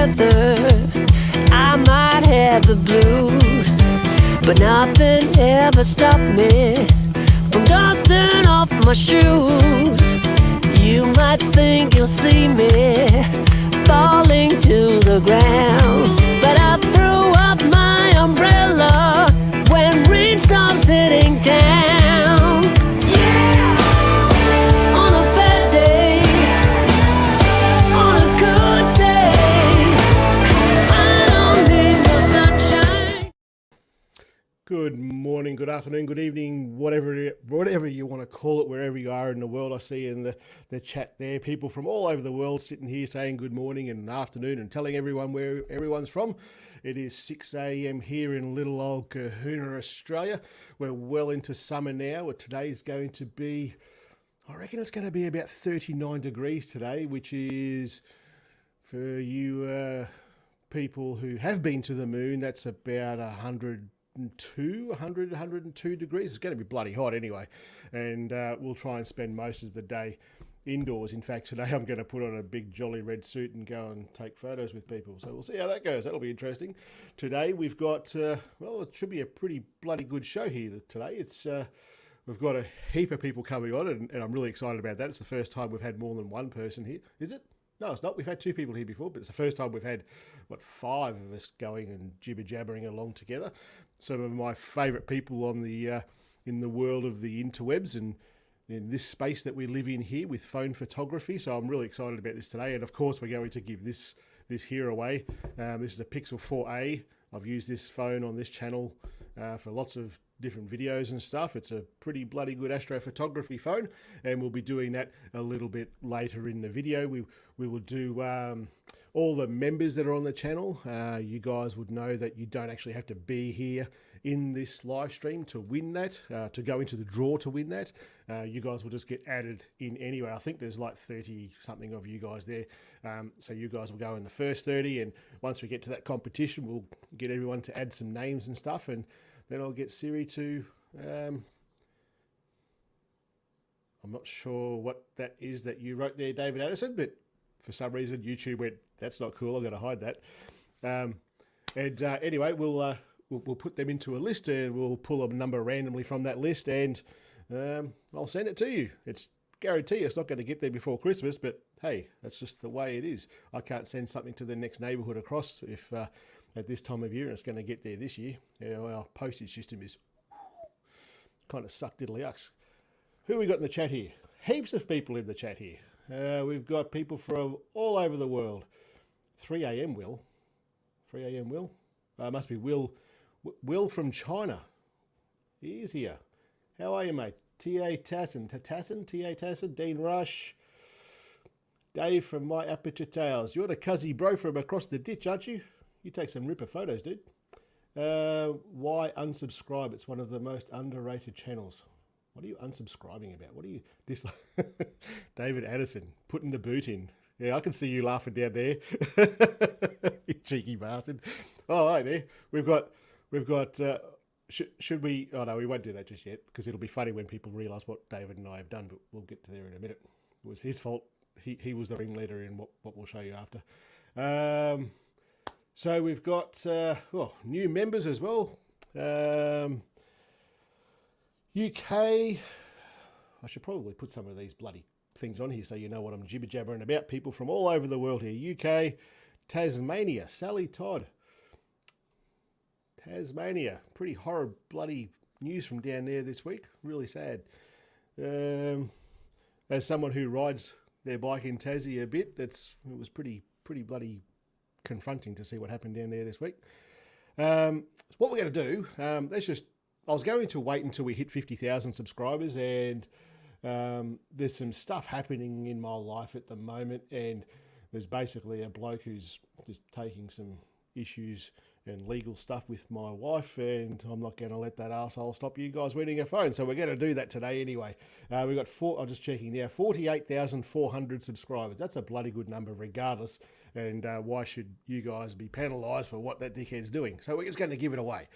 weather, I might have the blues, but nothing ever stopped me from dusting off my shoes. You might think you'll see me falling to the ground, but I threw up my umbrella when rain stops hitting town. Yeah! On a bad day, on a good day, I don't need no sunshine. Good morning, good afternoon, good evening, whatever you want to call it, wherever you are in the world. I see in the chat there people from all over the world sitting here saying good morning and afternoon and telling everyone where everyone's from. It is 6 a.m. here in little old Kahuna, Australia. We're well into summer now. Today is going to be, I reckon it's going to be about 39 degrees today, which is, for you people who have been to the moon, that's about 102 degrees. It's going to be bloody hot anyway, and we'll try and spend most of the day indoors. In fact, today I'm going to put on a big jolly red suit and go and take photos with people, so we'll see how that goes. That'll be interesting. Today we've got well, it should be a pretty bloody good show here today. It's we've got a heap of people coming on, and I'm really excited about that. It's the first time we've had more than one person here. Is it? No, it's not. We've had two people here before, but it's the first time we've had, what, 5 of us going and jibber-jabbering along together. Some of my favourite people on the in the world of the interwebs and in this space that we live in here with phone photography. So I'm really excited about this today. And of course, we're going to give this here away. This is a Pixel 4a. I've used this phone on this channel for lots of different videos and stuff. It's a pretty bloody good astrophotography phone, and we'll be doing that a little bit later in the video. We will do all the members that are on the channel. You guys would know that you don't actually have to be here in this live stream to win that, to go into the draw to win that. You guys will just get added in anyway. I think there's like 30 something of you guys there. So you guys will go in the first 30, and once we get to that competition, we'll get everyone to add some names and stuff, and then I'll get Siri to, I'm not sure what that is that you wrote there, David Addison, but for some reason YouTube went, that's not cool, I'm going to hide that. Anyway, we'll put them into a list, and we'll pull a number randomly from that list, and I'll send it to you. It's guarantee it's not going to get there before Christmas, but hey, that's just the way it is. I can't send something to the next neighbourhood across if at this time of year, and it's going to get there this year. Our postage system is kind of suck diddly-ucks. Who we got in the chat here? Heaps of people in the chat here. We've got people from all over the world. 3 a.m. Will. 3 a.m. Will. Must be Will. Will from China. He is here. How are you, mate? T.A. Tassin, Dean Rush. Dave from My Aperture Tales. You're the cuzzy bro from across the ditch, aren't you? You take some ripper photos, dude. Why unsubscribe? It's one of the most underrated channels. What are you unsubscribing about? What are you dislike? David Addison, putting the boot in. Yeah, I can see you laughing down there. You cheeky bastard. All right, there. We've got. Should we? Oh no, we won't do that just yet, because it'll be funny when people realise what David and I have done. But we'll get to there in a minute. It was his fault. He was the ringleader in what we'll show you after. So we've got new members as well. UK. I should probably put some of these bloody things on here so you know what I'm jibber-jabbering about. People from all over the world here. UK, Tasmania, Sally Todd. Tasmania. Pretty horrid bloody news from down there this week. Really sad. As someone who rides their bike in Tassie a bit, it was pretty bloody confronting to see what happened down there this week. What we're going to do, I was going to wait until we hit 50,000 subscribers, and there's some stuff happening in my life at the moment, and there's basically a bloke who's just taking some issues and legal stuff with my wife, and I'm not going to let that arsehole stop you guys winning a phone. So we're going to do that today anyway. We've got I'm just checking now, 48,400 subscribers. That's a bloody good number regardless. And why should you guys be penalised for what that dickhead's doing? So we're just going to give it away.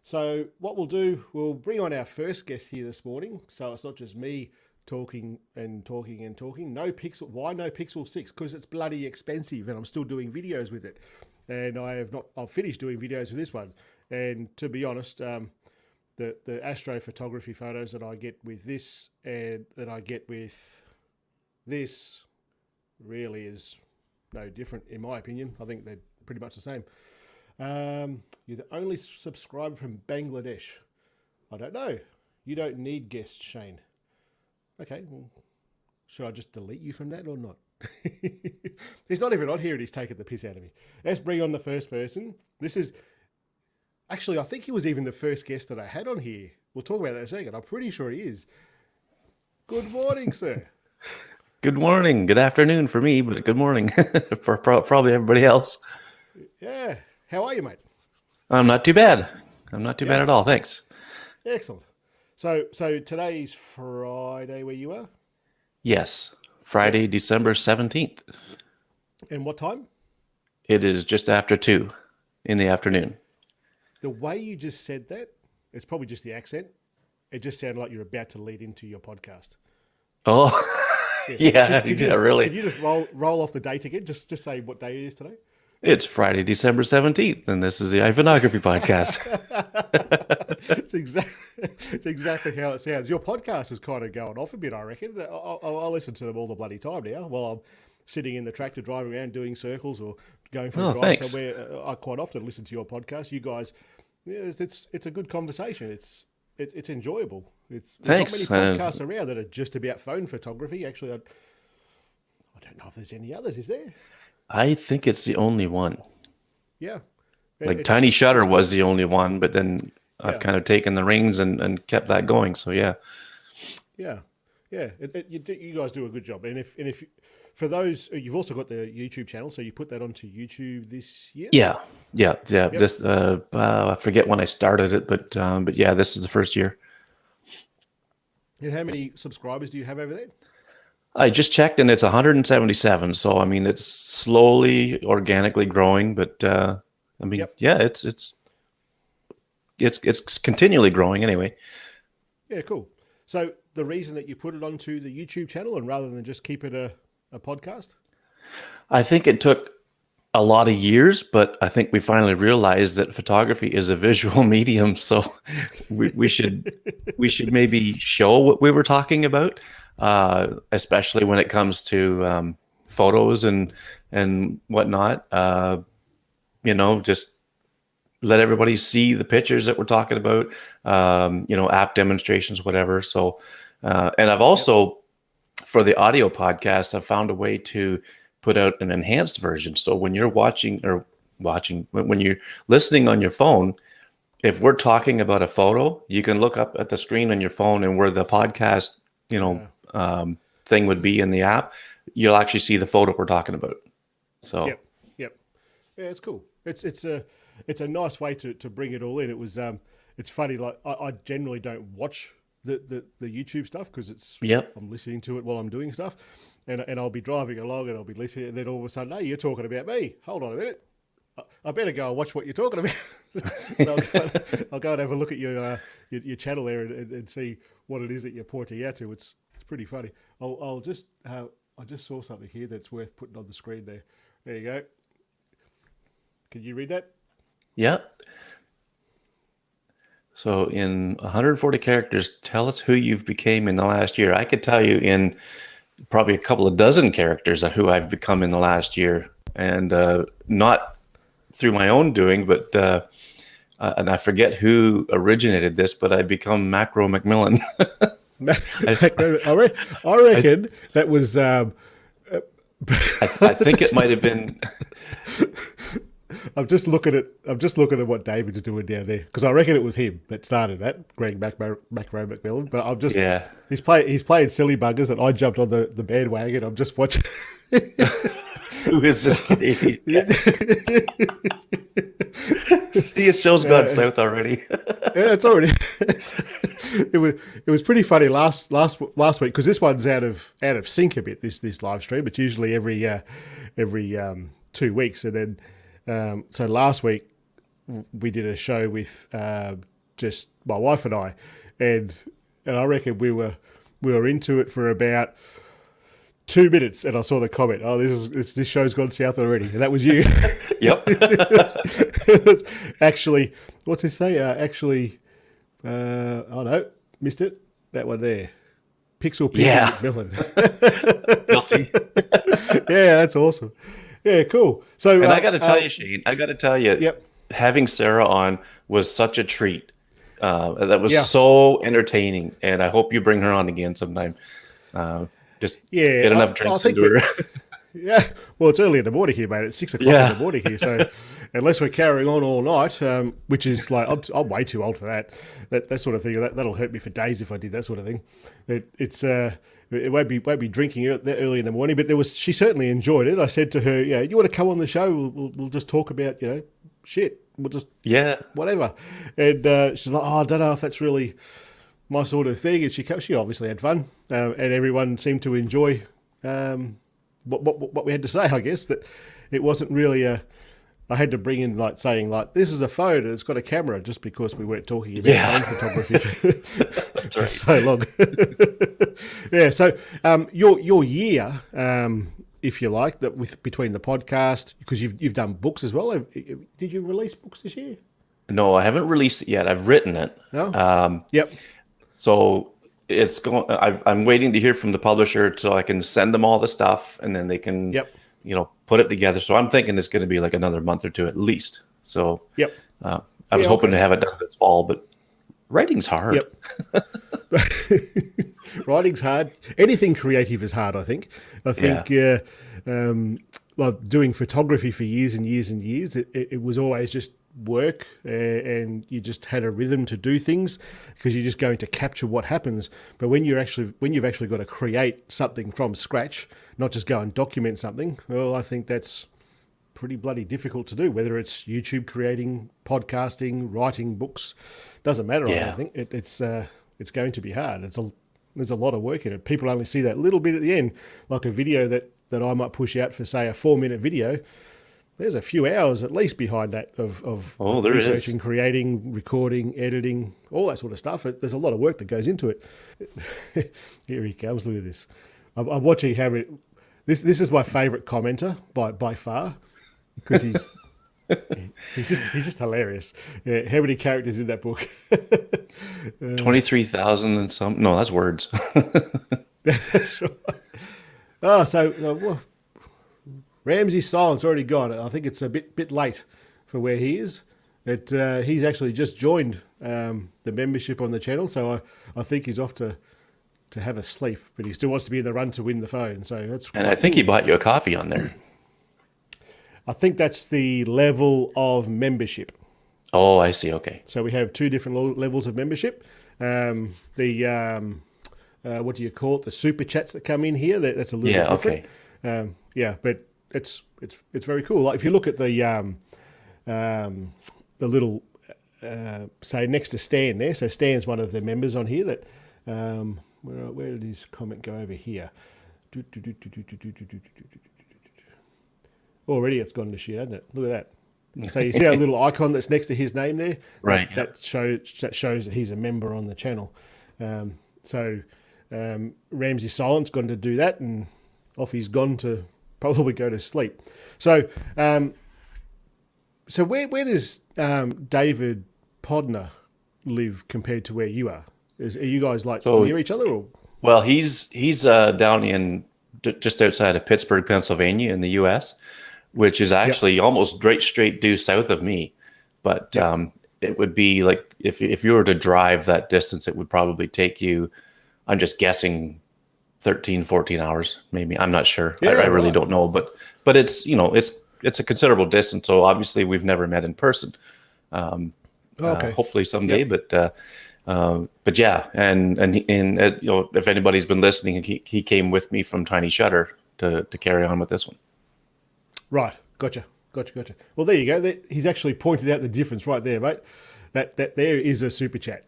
So what we'll do, we'll bring on our first guest here this morning. So it's not just me talking and talking and talking. No Pixel. Why no Pixel 6? Because it's bloody expensive, and I'm still doing videos with it. And I've finished doing videos with this one. And to be honest, the astrophotography photos that I get with this and that I get with this really is no different, in my opinion. I think they're pretty much the same. You're the only subscriber from Bangladesh. I don't know. You don't need guests, Shane. Okay, well, should I just delete you from that or not? He's not even on here and he's taking the piss out of me. Let's bring on the first person. This is... Actually, I think he was even the first guest that I had on here. We'll talk about that in a second. I'm pretty sure he is. Good morning, sir. Good morning. Good afternoon for me, but good morning for probably everybody else. Yeah. How are you, mate? I'm not too bad. I'm not too bad at all. Thanks. Excellent. So today's Friday where you are? Yes. Friday, December 17th. And what time? It is just after 2 in the afternoon. The way you just said that, it's probably just the accent. It just sounded like you're about to lead into your podcast. Oh, yeah, really. Can you just roll off the date again? Just say what day it is today? It's Friday, December 17th, and this is the iPhoneography podcast. It's exactly how it sounds. Your podcast is kind of going off a bit, I reckon. I'll listen to them all the bloody time now while I'm sitting in the tractor driving around doing circles or going for a drive somewhere. I quite often listen to your podcast. You guys, it's a good conversation. It's enjoyable. There's not many podcasts around that are just about phone photography. Actually, I don't know if there's any others. Is there? I think it's the only one. Yeah. Like Tiny Shutter was the only one, but then I've kind of taken the reins and kept that going. So yeah. Yeah. You guys do a good job. And if for those, you've also got the YouTube channel, so you put that onto YouTube this year. Yeah. Yep. This I forget when I started it, but yeah, this is the first year. And how many subscribers do you have over there? I just checked and it's 177. So, I mean, it's slowly, organically growing, but yeah, it's continually growing anyway. Yeah, cool. So the reason that you put it onto the YouTube channel and rather than just keep it a podcast? I think it took a lot of years, but I think we finally realized that photography is a visual medium. So we should maybe show what we were talking about. Especially when it comes to photos and whatnot, just let everybody see the pictures that we're talking about, app demonstrations, whatever. So, and I've also, for the audio podcast, I've found a way to put out an enhanced version. So when you're when you're listening on your phone, if we're talking about a photo, you can look up at the screen on your phone and where the podcast, thing would be in the app, you'll actually see the photo we're talking about. So yep. Yeah, it's cool. It's a nice way to bring it all in. It was it's funny, like I generally don't watch the YouTube stuff because I'm listening to it while I'm doing stuff, and I'll be driving along and I'll be listening, and then all of a sudden, hey, you're talking about me. Hold on a minute. I better go and watch what you're talking about. So I'll go and have a look at your channel there and see what it is that you're pointing out to. It's pretty funny. I just saw something here that's worth putting on the screen there. There you go. Can you read that? Yeah. So in 140 characters, tell us who you've became in the last year. I could tell you in probably a couple of dozen characters of who I've become in the last year, and not through my own doing, but and I forget who originated this, but I become Macro McMillan. I reckon that was. I think it might have been. I'm just looking at what David's doing down there because I reckon it was him that started that, Greg Macro McMillan. But I'm just he's playing silly buggers, and I jumped on the bandwagon. I'm just watching. Who is this Canadian? See, his show's gone south already. Yeah, it's already. It was pretty funny last week because this one's out of sync a bit. This live stream. It's usually every 2 weeks, and then so last week we did a show with just my wife and I, and I reckon we were we were into it for about 2 minutes, and I saw the comment, "Oh, this show's gone south already," and that was you. Yep. It was actually, what's it say? Oh no, missed it. That one there, Pixel Pig Yeah. McMillan. Guilty. Yeah, that's awesome. Yeah, cool. So, And I got to tell you, Shane, Yep. having Sarah on was such a treat. That was Yeah. so entertaining, and I hope you bring her on again sometime. Just Yeah, get enough I drinks think into her. Yeah, well, it's early in the morning here, mate. It's 6 o'clock Yeah. in the morning here, so unless we're carrying on all night, which is like I'm way too old for that sort of thing. That'll hurt me for days if I did that sort of thing. It won't be drinking that early in the morning. But she certainly enjoyed it. I said to her, "Yeah, you want to come on the show? We'll just talk about shit. We'll just Yeah. whatever." And she's like, "Oh, I don't know if that's really my sort of thing." And she obviously had fun, and everyone seemed to enjoy what we had to say. I guess that it wasn't really I had to bring in saying this is a phone and it's got a camera, just because we weren't talking about phone photography for so long. Yeah. So your year, if you like, that between the podcast, because you've done books as well. Did you release books this year? No, I haven't released it yet. I've written it. No. Yep. So it's going. I'm waiting to hear from the publisher so I can send them all the stuff, and then they can, put it together. So I'm thinking it's going to be like another month or two at least. So Yep. I was hoping to have it done this fall, but writing's hard. Yep. Writing's hard. Anything creative is hard, I think. Like doing photography for years and years and years, it was always just work, and you just had a rhythm to do things because you're just going to capture what happens. But when you've actually got to create something from scratch, not just go and document something, well, I think that's pretty bloody difficult to do. Whether it's YouTube creating, podcasting, writing books, doesn't matter. Yeah. I think it's going to be hard. There's a lot of work in it. People only see that little bit at the end, like a video that I might push out for, say, a 4-minute video. There's a few hours at least behind that of there researching, is. creating, recording, editing, all that sort of stuff. There's a lot of work that goes into it. Here he comes. Look at this. I'm watching how this is my favourite commenter by far, because he's just hilarious. Yeah, how many characters in that book? 23,000 and some. No, that's words. That's right. Oh, so Ramsey's silence already gone. I think it's a bit late for where he is. He's actually just joined the membership on the channel, so I think he's off to have a sleep. But he still wants to be in the run to win the phone. So that's. And I think he bought you a coffee on there. I think that's the level of membership. Oh, I see. Okay. So we have 2 different levels of membership. What do you call it? The super chats that come in here. That's a little bit different. Okay. But it's very cool. Like if you look at the little say next to Stan there. So Stan's one of the members on here. That where did his comment go over here? Already it's gone to shit, hasn't it? Look at that. So you see our little icon that's next to his name there? Right. That shows that he's a member on the channel. Ramsey Silent's gone to do that, and off he's gone to probably go to sleep. So where does David Podner live compared to where you are? Are you guys near each other? Or? Well, he's down in just outside of Pittsburgh, Pennsylvania, in the U.S., which is actually almost straight due south of me. But it would be like if you were to drive that distance, it would probably take you, I'm just guessing, 13, 14 hours, maybe. I'm not sure. I really don't know. But it's it's a considerable distance. So obviously we've never met in person. Hopefully someday. But yeah, and if anybody's been listening, he came with me from Tiny Shutter to carry on with this one. Right, gotcha. Well, there you go. He's actually pointed out the difference right there, mate. That there is a super chat.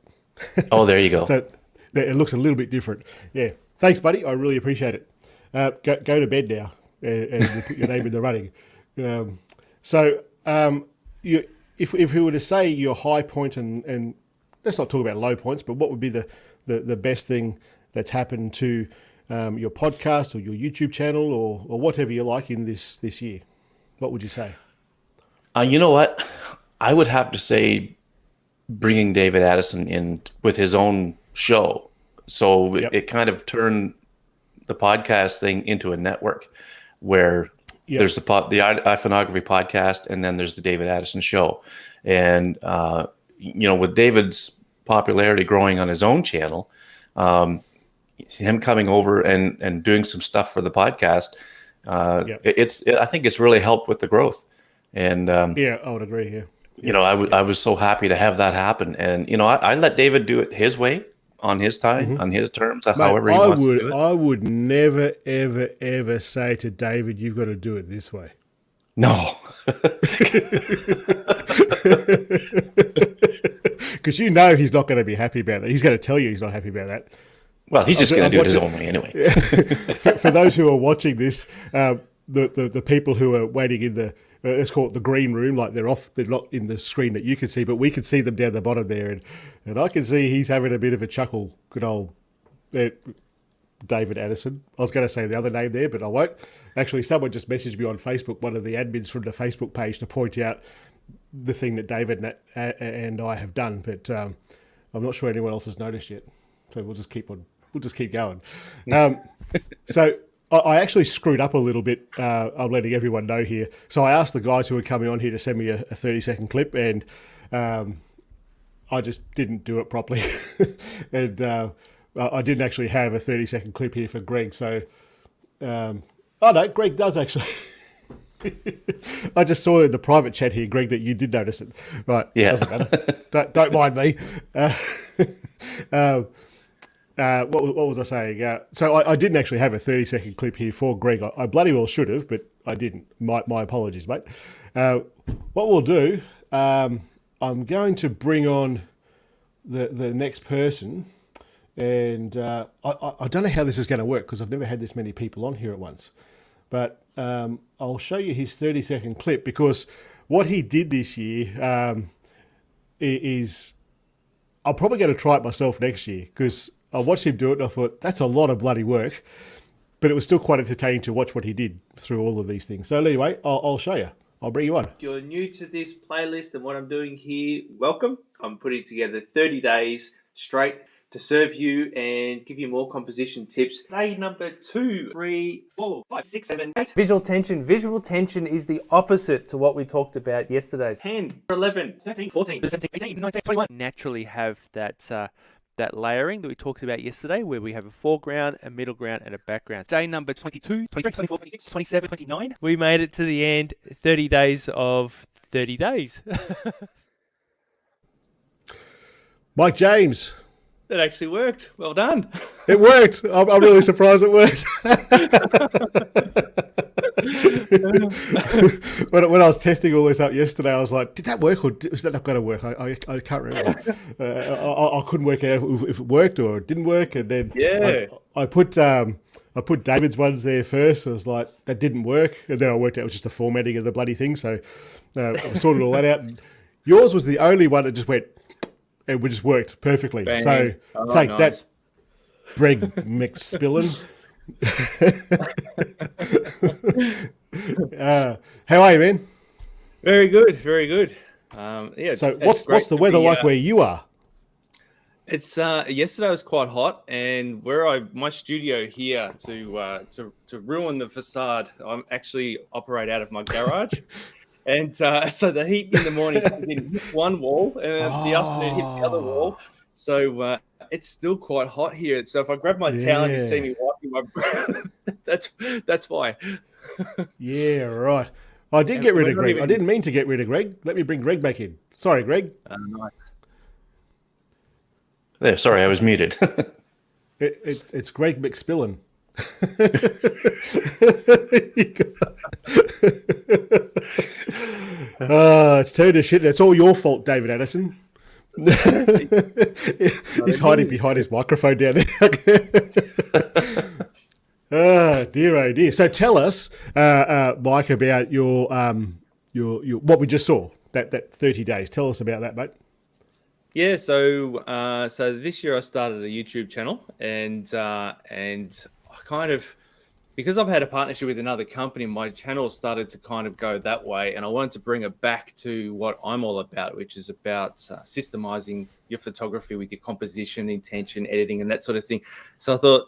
Oh, there you go. So it looks a little bit different. Yeah, thanks, buddy. I really appreciate it. Go to bed now, and you put your name in the running. If we were to say your high point and let's not talk about low points, but what would be the best thing that's happened to your podcast or your YouTube channel or whatever you like in this year? What would you say? You know what? I would have to say bringing David Addison in with his own show. So it kind of turned the podcast thing into a network where there's the iPhoneography podcast, and then there's the David Addison show. And, with David's popularity growing on his own channel, him coming over and doing some stuff for the podcast, I think it's really helped with the growth. And I would agree. Yeah. I was so happy to have that happen. And, I let David do it his way, on his time, on his terms, however he wants to do it. I would never, ever, ever say to David, you've got to do it this way. No. Because he's not going to be happy about that. He's going to tell you he's not happy about that. Well, he's just going to do it his own way anyway. For those who are watching this, the people who are waiting in the let's call it the green room, like they're not in the screen that you can see, but we can see them down the bottom there, and I can see he's having a bit of a chuckle. Good old David Addison. I was going to say the other name there, but I won't. Actually, someone just messaged me on Facebook, one of the admins from the Facebook page, to point out the thing that David and I have done, but I'm not sure anyone else has noticed yet. So we'll just keep going. So I actually screwed up a little bit. I'm letting everyone know here. So I asked the guys who were coming on here to send me a 30-second clip, and I just didn't do it properly. And I didn't actually have a 30-second clip here for Greg. So, no, Greg does actually. I just saw in the private chat here, Greg, that you did notice it. Right. Yeah. Doesn't matter. Don't mind me. What was I saying? So I didn't actually have a 30-second clip here for Greg. I bloody well should have, but I didn't. My apologies, mate. What we'll do, I'm going to bring on the next person, and I don't know how this is going to work because I've never had this many people on here at once. But I'll show you his 30-second clip, because what he did this year is I'm probably going to try it myself next year, because I watched him do it and I thought, that's a lot of bloody work. But it was still quite entertaining to watch what he did through all of these things. So anyway, I'll show you. I'll bring you on. If you're new to this playlist and what I'm doing here, welcome. I'm putting together 30 days straight to serve you and give you more composition tips. Day number 2, 3, 4, 5, 6, 7, 8. Visual tension. Visual tension is the opposite to what we talked about yesterday. 10, 11, 13, 14, 17, 18, 19, 21. Naturally have that layering that we talked about yesterday, where we have a foreground, a middle ground, and a background. Day number 22, 23, 24, 26, 27, 29. We made it to the end. 30 days of 30 days. Mike James. It actually worked. Well done. It worked. I'm really surprised it worked. When I was testing all this up yesterday, I was like, did that work or was that not going to work? I can't remember. I couldn't work out if it worked or it didn't work. And then I put David's ones there first. I was like, that didn't work. And then I worked out it was just the formatting of the bloody thing. So I sorted all that out. And yours was the only one that just went, it just worked perfectly. Bang. So take that, Greg McMillan. How are you, man? Very good, very good. So what's the weather like where you are? It's yesterday was quite hot, and my studio here to ruin the facade, I actually operate out of my garage. And so the heat in the morning hits one wall, and the afternoon hits the other wall. So it's still quite hot here. So if I grab my towel and you see me wiping my breath, that's why. Yeah, right. I did get rid of Greg. I didn't mean to get rid of Greg. Let me bring Greg back in. Sorry, Greg. Nice. There, sorry, I was muted. It's Greg McMillan. It's turned to shit. It's all your fault, David Addison. He's hiding behind his microphone down there. Oh dear. So tell us, Mike, about your what we just saw, that 30 days. Tell us about that, mate. Yeah, so this year I started a YouTube channel, and I kind of, because I've had a partnership with another company, my channel started to kind of go that way, and I wanted to bring it back to what I'm all about, which is about systemizing your photography with your composition, intention, editing, and that sort of thing. So I thought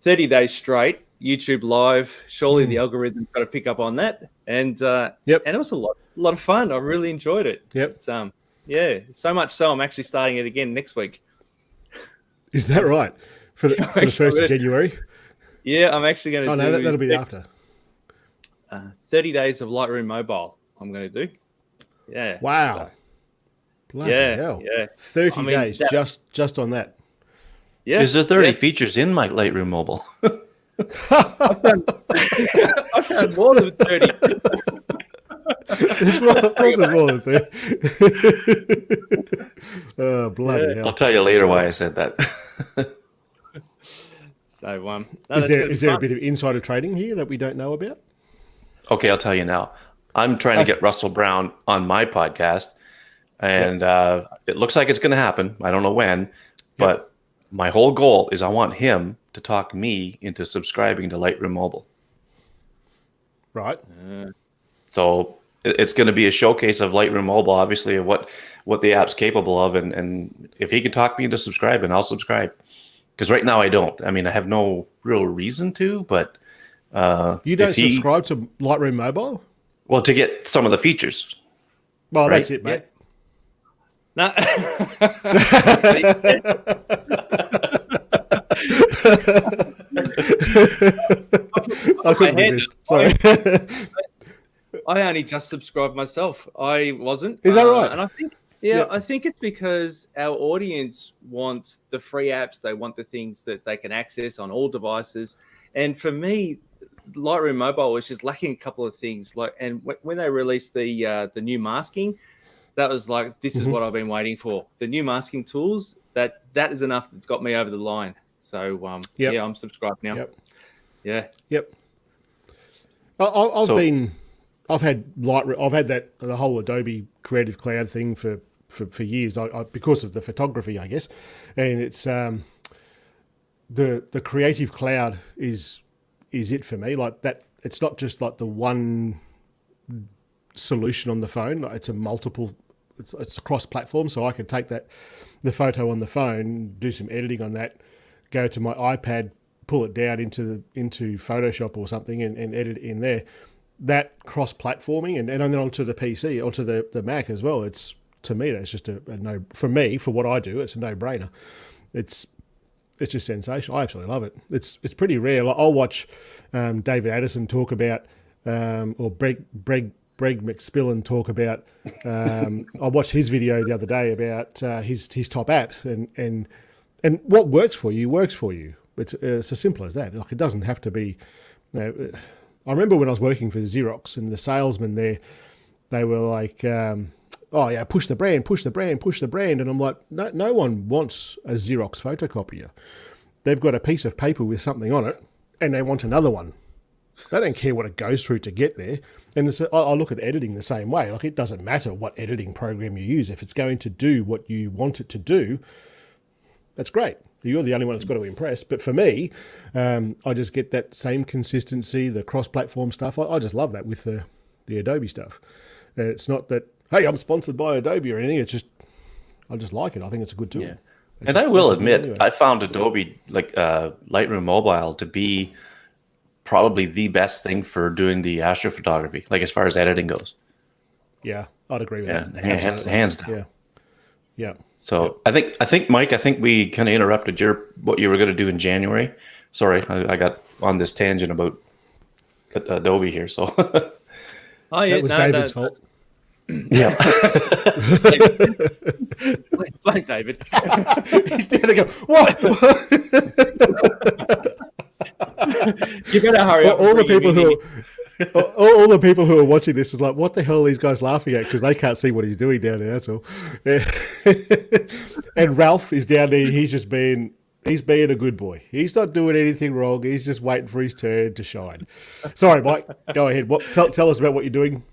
30 days straight, YouTube live, surely the algorithm's got to pick up on that, and and it was a lot of fun. I really enjoyed it. Yep. It's, yeah, so much so I'm actually starting it again next week. Is that right? For the 1st of January? Yeah, I'm actually going to do... no, that'll be after. 30 days of Lightroom Mobile I'm going to do. Yeah. Wow. So, Bloody hell. Yeah. 30 days just on that. Yeah. Is there 30 features in my Lightroom Mobile? I found more than 30. Of course there's more than 30. Oh, bloody hell. I'll tell you later why I said that. So, is there a bit of insider trading here that we don't know about? Okay, I'll tell you now. I'm trying to get Russell Brown on my podcast, and it looks like it's going to happen. I don't know when, but my whole goal is I want him to talk me into subscribing to Lightroom Mobile. Right. So it's going to be a showcase of Lightroom Mobile, obviously, of what the app's capable of, and if he can talk me into subscribing, I'll subscribe. Because right now I don't. I mean, I have no real reason to, but you don't subscribe to Lightroom Mobile? Well, to get some of the features. Well, right? that's it, mate. No. I couldn't resist. Sorry. I only just subscribed myself. I wasn't. Is that right? And I think, I think it's because our audience wants the free apps. They want the things that they can access on all devices. And for me, Lightroom Mobile was just lacking a couple of things. And when they released the new masking, that was like, this is what I've been waiting for. The new masking tools, that is enough. That's got me over the line. So I'm subscribed now. Yep. I've had the whole Adobe Creative Cloud thing for years. I because of the photography, I guess, and it's the Creative Cloud is it for me. Like that, it's not just like the one solution on the phone. It's a multiple. It's a cross-platform, so I can take the photo on the phone, do some editing on that, go to my iPad, pull it down into Photoshop or something, and edit it in there. That cross-platforming and then onto the PC, onto the Mac as well. It's, to me, that's just a no. For me, for what I do, it's a no-brainer. It's just sensational. I absolutely love it. It's pretty rare. Like, I'll watch David Addison talk about, or Breg McMillan talk about. I watched his video the other day about his top apps, and what works for you works for you. It's as simple as that. Like, it doesn't have to be. I remember when I was working for Xerox, and the salesmen there, they were like, "Oh yeah, push the brand," and I'm like, no one wants a Xerox photocopier. They've got a piece of paper with something on it, and they want another one. They don't care what it goes through to get there. And I look at editing the same way. Like, it doesn't matter what editing program you use. If it's going to do what you want it to do, that's great. You're the only one that's got to impress. But for me, I just get that same consistency, the cross-platform stuff. I just love that with the Adobe stuff. It's not that, hey, I'm sponsored by Adobe or anything. It's just, I just like it. I think it's a good tool. Yeah. And I will admit, I found Adobe, like Lightroom Mobile, to be probably the best thing for doing the astrophotography, like as far as editing goes. Yeah, I'd agree with that. Hands down. Yeah. So I think Mike, we kind of interrupted what you were going to do in January. Sorry, I got on this tangent about Adobe here. So That was David's fault. Yeah. Blame David. He's there to go, what? You better hurry up. All the people who are watching this is like, what the hell are these guys laughing at? Because they can't see what he's doing down there, that's all. And Ralph is down there. He's being a good boy. He's not doing anything wrong. He's just waiting for his turn to shine. Sorry, Mike. Go ahead. Tell us about what you're doing.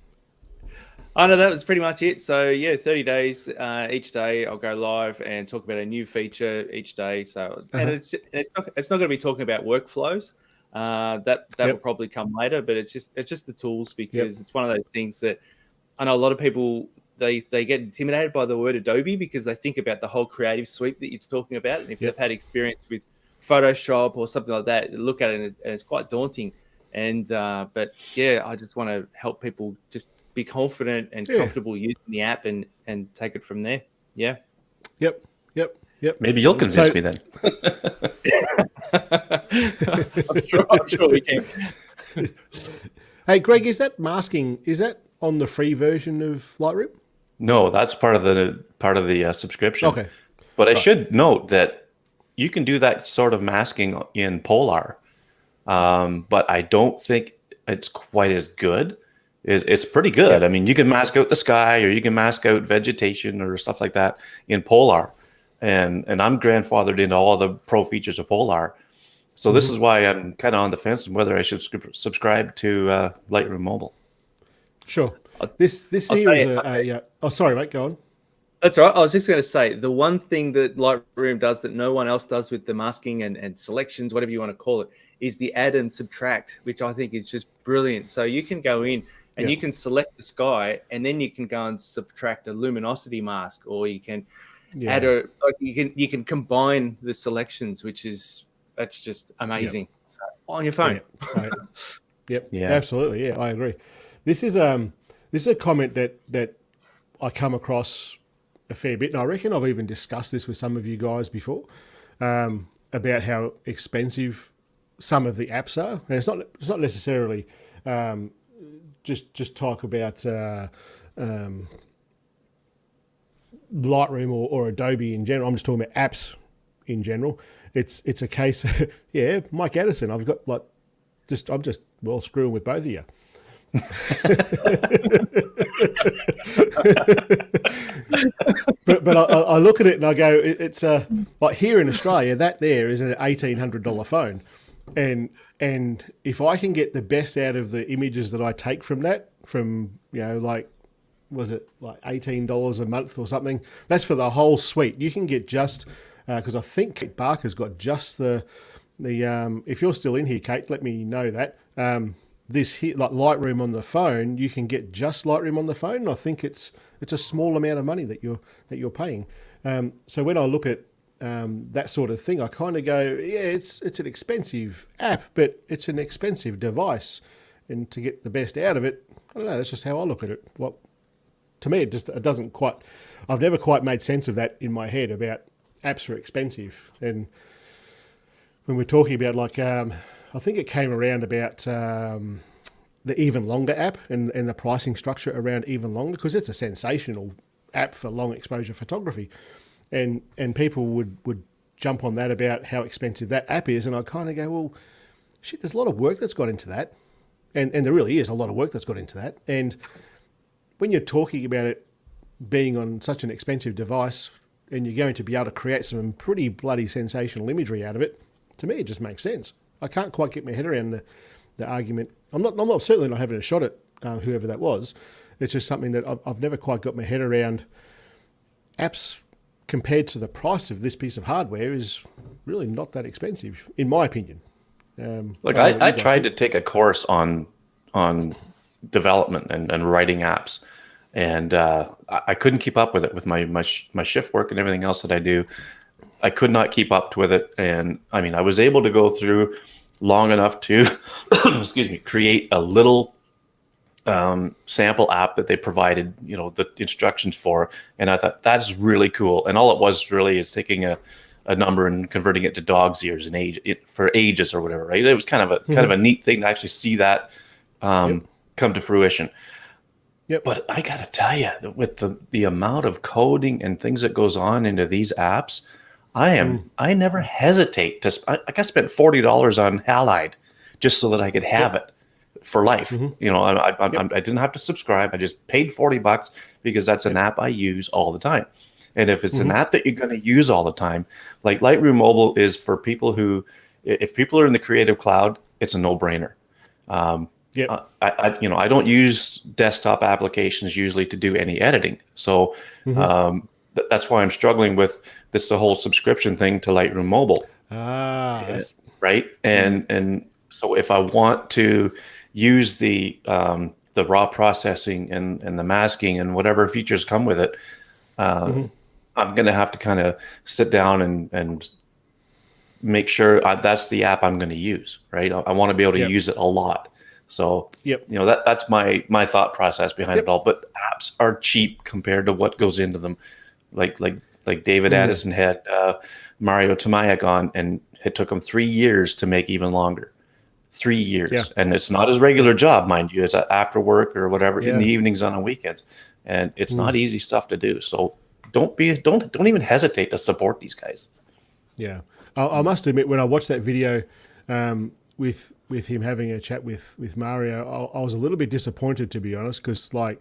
Oh, no, that was pretty much it. So, yeah, 30 days. Each day I'll go live and talk about a new feature each day. So, and it's not going to be talking about workflows. That will probably come later, but it's just the tools, because it's one of those things that I know a lot of people, they get intimidated by the word Adobe because they think about the whole creative suite that you're talking about. And if they've had experience with Photoshop or something like that, look at it and it's quite daunting. And but yeah, I just want to help people just be confident and comfortable using the app and take it from there. Yeah. Yep. Maybe you'll convince me then. I'm sure we can. Hey, Greg, is that masking? Is that on the free version of Lightroom? No, that's part of the subscription. Okay. But I should note that you can do that sort of masking in Polar, but I don't think it's quite as good. It's pretty good. I mean, you can mask out the sky, or you can mask out vegetation or stuff like that in Polar, and I'm grandfathered into all the pro features of Polar. So this is why I'm kind of on the fence on whether I should subscribe to Lightroom Mobile. Sure. This here is Oh, sorry, mate. Go on. That's all right. I was just going to say, the one thing that Lightroom does that no one else does with the masking and selections, whatever you want to call it, is the add and subtract, which I think is just brilliant. So you can go in and you can select the sky, and then you can go and subtract a luminosity mask, or you can add you can combine the selections, that's just amazing. So, on your phone. Absolutely. Yeah, I agree. This is a comment that I come across a fair bit, and I reckon I've even discussed this with some of you guys before, about how expensive some of the apps are. And it's not necessarily just talk about Lightroom or Adobe in general. I'm just talking about apps in general. It's a case of, Mike Addison, I'm just screwing with both of you. but I look at it and I go, it's like here in Australia, that there is an $1,800 phone, and if I can get the best out of the images that I take from that, like, was it like $18 a month or something? That's for the whole suite. You can get just because I think Kate Barker's got just the if you're still in here, Kate, let me know that. This here, like Lightroom on the phone, you can get just Lightroom on the phone. And I think it's a small amount of money that you're paying. So when I look at that sort of thing, I kind of go, it's an expensive app, but it's an expensive device, and to get the best out of it, I don't know. That's just how I look at it. To me, it doesn't quite. I've never quite made sense of that in my head about apps are expensive, and when we're talking about like. I think it came around about the Even Longer app and the pricing structure around Even Longer, because it's a sensational app for long exposure photography, and people would jump on that about how expensive that app is, and I kind of go, well, shit, there's a lot of work that's got into that, and there really is a lot of work that's got into that, and when you're talking about it being on such an expensive device, and you're going to be able to create some pretty bloody sensational imagery out of it, to me it just makes sense. I can't quite get my head around the argument. I'm not certainly not having a shot at whoever that was. It's just something that I've never quite got my head around. Apps compared to the price of this piece of hardware is really not that expensive, in my opinion. Look, I tried to take a course on development and writing apps, and I couldn't keep up with it with my shift work and everything else that I do. I could not keep up with it, and I mean, I was able to go through long enough to, create a little sample app that they provided, the instructions for, and I thought that's really cool. And all it was really is taking a number and converting it to dog's ears and for ages or whatever, right? It was kind of a neat thing to actually see that come to fruition. Yep. But I got to tell you, with the amount of coding and things that goes on into these apps. I never hesitate to. I spent $40 on Halide just so that I could have it for life. I didn't have to subscribe. I just paid $40 because that's an app I use all the time. And if it's an app that you're going to use all the time, like Lightroom Mobile is for people who, if people are in the Creative Cloud, it's a no-brainer. Yeah. I don't use desktop applications usually to do any editing. So that's why I'm struggling with the whole subscription thing to Lightroom Mobile. Right. And so if I want to use the raw processing and the masking and whatever features come with it, I'm going to have to kind of sit down and make sure that's the app I'm going to use. Right. I want to be able to use it a lot. So, that's my thought process behind it all. But apps are cheap compared to what goes into them. Like David Addison had Mario Tamayak on, and it took him 3 years to make even longer. 3 years. Yeah. And it's not his regular job, mind you. It's after work or whatever, in the evenings on weekends. And it's not easy stuff to do. So don't even hesitate to support these guys. Yeah. I must admit, when I watched that video with him having a chat with Mario, I was a little bit disappointed, to be honest, because like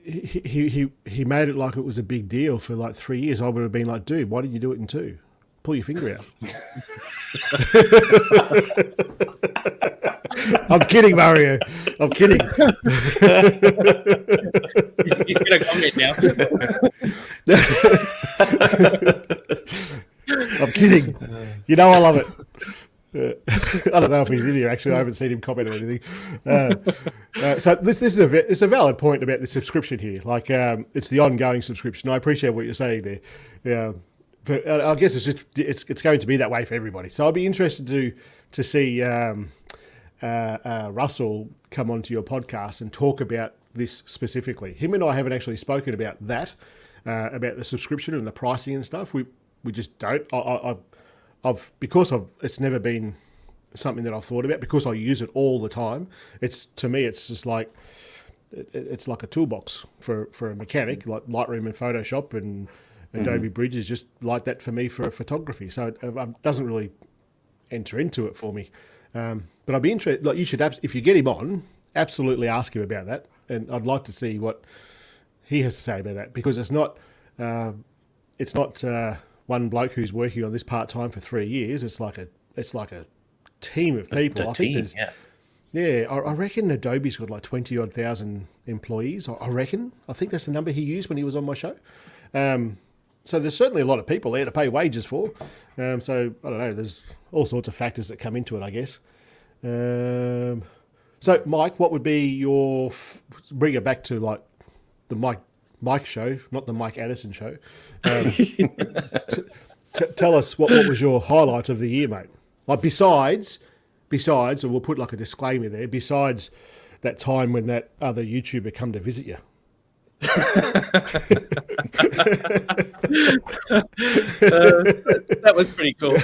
he made it like it was a big deal for like 3 years. I would have been like, dude, why didn't you do it in 2? Pull your finger out. I'm kidding, Mario. I'm kidding. He's going to comment now. I'm kidding. You know I love it. I don't know if he's in here, actually. I haven't seen him comment or anything. So this is a valid point about the subscription here. Like, it's the ongoing subscription. I appreciate what you're saying there. Yeah. But I guess it's going to be that way for everybody. So I'll be interested to see Russell come onto your podcast and talk about this specifically. Him and I haven't actually spoken about that, about the subscription and the pricing and stuff. We just don't. It's never been something that I've thought about, because I use it all the time. To me it's just like it's like a toolbox for a mechanic, like Lightroom and Photoshop and Adobe Bridge is just like that for me for photography. So it doesn't really enter into it for me. But I'd be interested. Like, you should, if you get him on, absolutely ask him about that, and I'd like to see what he has to say about that, because it's not one bloke who's working on this part time for 3 years. It's like a team of people. I think I reckon Adobe's got like 20-odd thousand employees. I reckon. I think that's the number he used when he was on my show. So there's certainly a lot of people there to pay wages for. So I don't know. There's all sorts of factors that come into it, I guess. So Mike, what would be your bring it back to like the Mike show, not the Mike Addison show? Tell us what was your highlight of the year, mate? Like besides, and we'll put like a disclaimer there. Besides that time when that other YouTuber come to visit you. That was pretty cool.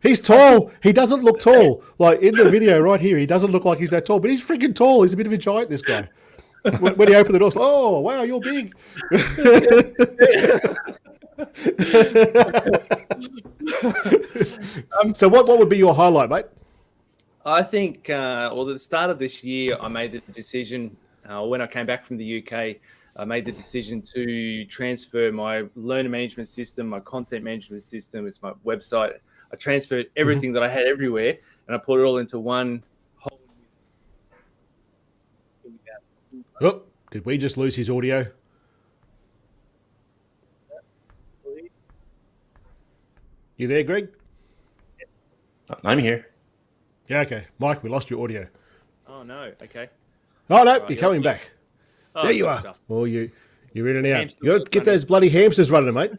He's tall. He doesn't look tall. Like in the video right here, he doesn't look like he's that tall, but he's freaking tall. He's a bit of a giant, this guy. When he opened the door, it's like, oh, wow, you're big. So what would be your highlight, mate? I think, at the start of this year, I made the decision, when I came back from the UK, I made the decision to transfer my learner management system, my content management system, it's my website. I transferred everything that I had everywhere, and I put it all into one whole. Oh, did we just lose his audio? You there, Greg? I'm here. Yeah, okay. Mike, we lost your audio. Oh, no. Okay. Oh, no, you're coming back. Oh, there you are. Stuff. Oh, you're in and out. Hamsters You got to get those bloody hamsters running, mate.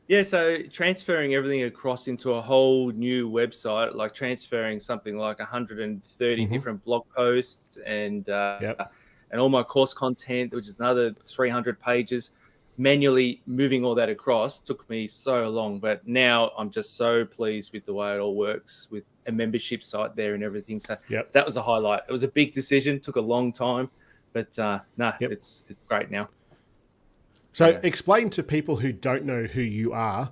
Yeah, so transferring everything across into a whole new website, like transferring something like 130 different blog posts and all my course content, which is another 300 pages, manually moving all that across took me so long. But now I'm just so pleased with the way it all works with a membership site there and everything. So that was a highlight. It was a big decision, took a long time, but it's great now. So explain to people who don't know who you are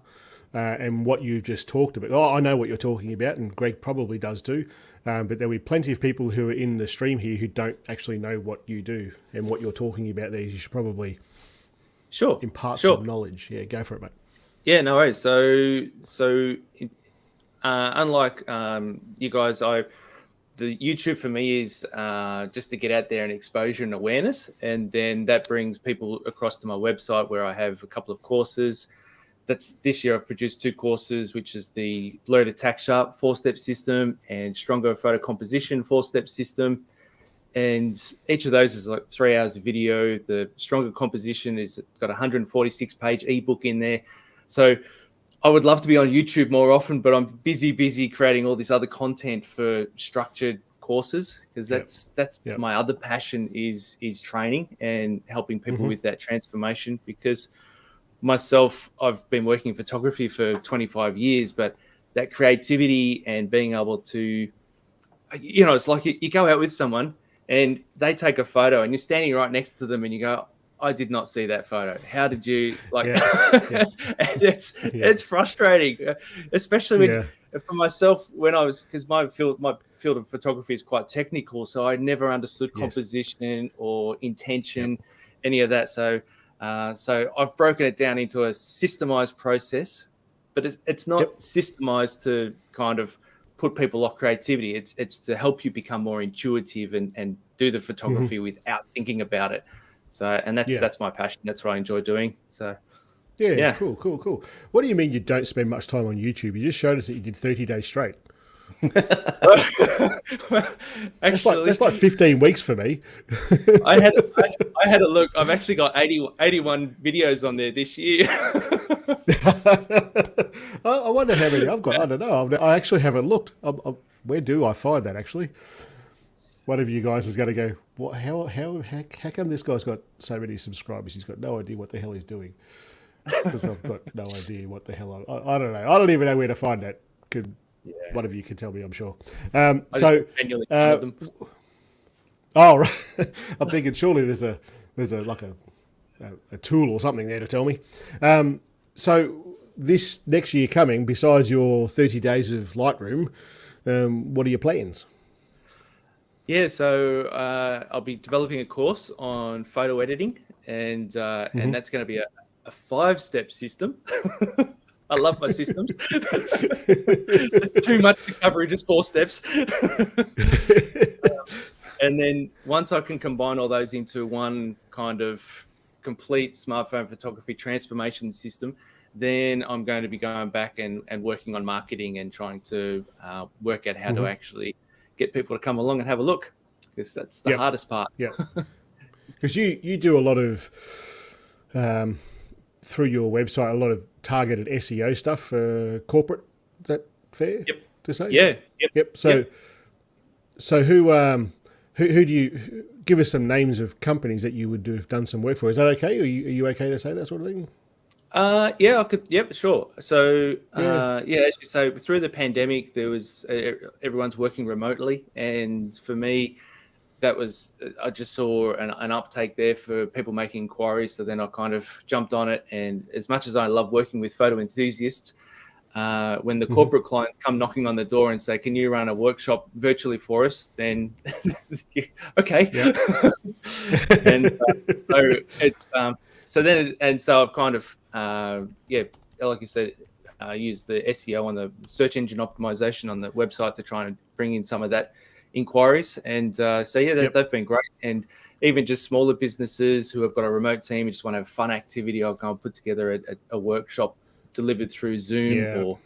and what you've just talked about. Oh, I know what you're talking about, and Greg probably does too. But there'll be plenty of people who are in the stream here who don't actually know what you do and what you're talking about there. You should probably impart some knowledge. Yeah, go for it, mate. Yeah, no worries. Unlike you guys, the YouTube for me is just to get out there and exposure and awareness, and then that brings people across to my website where I have a couple of courses. This year I've produced 2 courses, which is the blur to tack sharp 4-step system and stronger photo composition 4-step system. And each of those is like 3 hours of video. The stronger composition is got a 146-page ebook in there. So I would love to be on YouTube more often, but I'm busy creating all this other content for structured courses, because that's my other passion is training and helping people with that transformation. Because myself, I've been working in photography for 25 years, but that creativity and being able to, it's like you go out with someone and they take a photo and you're standing right next to them and you go, I did not see that photo. How did you and it's frustrating, especially when for myself, when I was, because my field of photography is quite technical. So I never understood composition or intention, any of that. So I've broken it down into a systemized process, but it's not systemized to kind of put people off creativity. It's to help you become more intuitive and do the photography without thinking about it. So, and that's my passion. That's what I enjoy doing. So, cool. What do you mean you don't spend much time on YouTube? You just showed us that you did 30 days straight. Actually, that's like 15 weeks for me. I had a look. I've actually got 81 videos on there this year. I wonder how many I've got. I don't know. I actually haven't looked. Where do I find that, actually? One of you guys is going to go, what? How come this guy's got so many subscribers? He's got no idea what the hell he's doing. Because I've got no idea what the hell I don't know. I don't even know where to find that. One of you can tell me, I'm sure. Right. I'm thinking surely there's a like a tool or something there to tell me. So this next year coming, besides your 30 days of Lightroom, what are your plans? Yeah, so I'll be developing a course on photo editing, and that's going to be a 5-step system. I love my systems. It's too much to cover in just 4 steps. And then once I can combine all those into one kind of complete smartphone photography transformation system, then I'm going to be going back and working on marketing and trying to work out how to actually get people to come along and have a look, because that's the hardest part. Yeah, because you do a lot of through your website, a lot of targeted SEO stuff for corporate. Is that fair to say? Yeah. Yep. So who do you give us some names of companies that you would have done some work for? Is that okay? Are you okay to say that sort of thing? Yeah, I could. Yep, sure. So, as you say, through the pandemic, there was everyone's working remotely, and for me, that was I just saw an uptake there for people making inquiries. So then I kind of jumped on it, and as much as I love working with photo enthusiasts, when the corporate clients come knocking on the door and say, "Can you run a workshop virtually for us?" Then, okay. And so it's so I've kind of like you said, use the SEO on the search engine optimization on the website to try and bring in some of that inquiries. And they've been great. And even just smaller businesses who have got a remote team, who just want to have a fun activity, I'll go and put together a workshop delivered through Zoom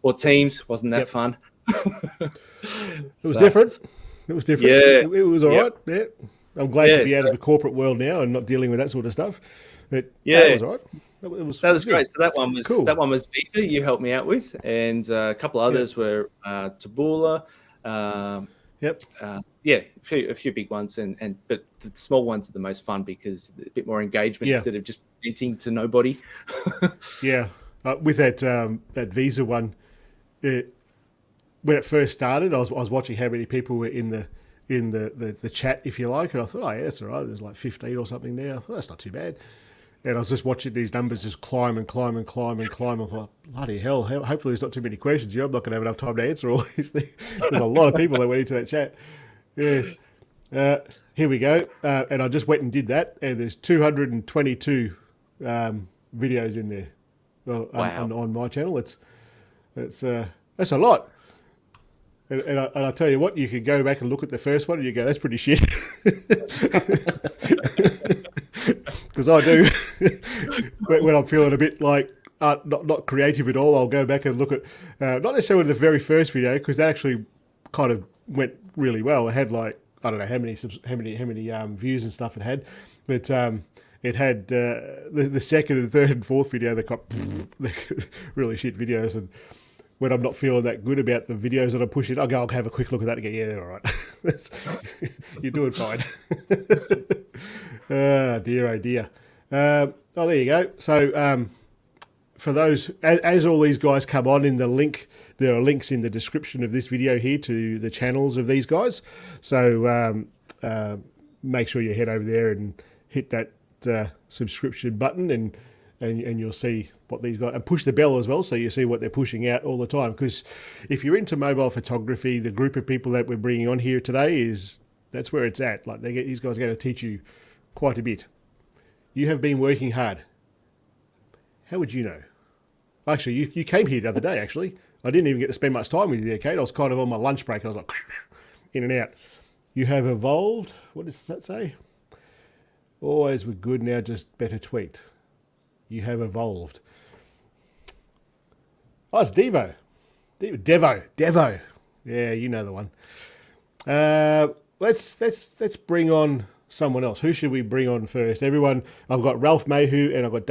or Teams. Wasn't that fun? It was different. It was different. Yeah. It was all right. Yeah. I'm glad to be out of the corporate world now and not dealing with that sort of stuff. But it was all right. That was great. So that one was cool. That one was Visa. You helped me out with, and a couple of others were Taboola. A few big ones, but the small ones are the most fun because a bit more engagement instead of just venting to nobody. With that Visa one, when it first started, I was watching how many people were in the chat, if you like, and I thought, that's all right. There's like 15 or something there. I thought that's not too bad. And I was just watching these numbers just climb and climb and climb and climb. I thought, bloody hell, hopefully there's not too many questions here. I'm not going to have enough time to answer all these things. There's a lot of people that went into that chat. Yes. Here we go. And I just went and did that. And there's 222 videos in there. Well, Wow. on my channel, that's a lot. And I tell you what, you could go back and look at the first one and you go, that's pretty shit. Because I do. When I'm feeling a bit like not creative at all, I'll go back and look at, not necessarily the very first video, because that actually kind of went really well. It had like, I don't know how many views and stuff it had. But it had the second and third and fourth video, they got really shit videos. And when I'm not feeling that good about the videos that I'm pushing, I'll have a quick look at that and go, yeah, all right. You're doing fine. Oh, dear, oh, dear. There you go. So for those, as all these guys come on in the link, there are links in the description of this video here to the channels of these guys. So make sure you head over there and hit that subscription button and you'll see what these guys, and push the bell as well so you see what they're pushing out all the time. Because if you're into mobile photography, the group of people that we're bringing on here today that's where it's at. Like these guys are going to teach you quite a bit. You have been working hard. How would you know? Actually, you came here the other day, actually. I didn't even get to spend much time with you there, Kate. I was kind of on my lunch break. I was like, in and out. You have evolved. What does that say? Always were good, now just better tweaked. You have evolved. Oh, it's Devo. Devo. Yeah, you know the one. Let's bring on someone else. Who should we bring on first? Everyone, I've got Ralph Mayhew and I've got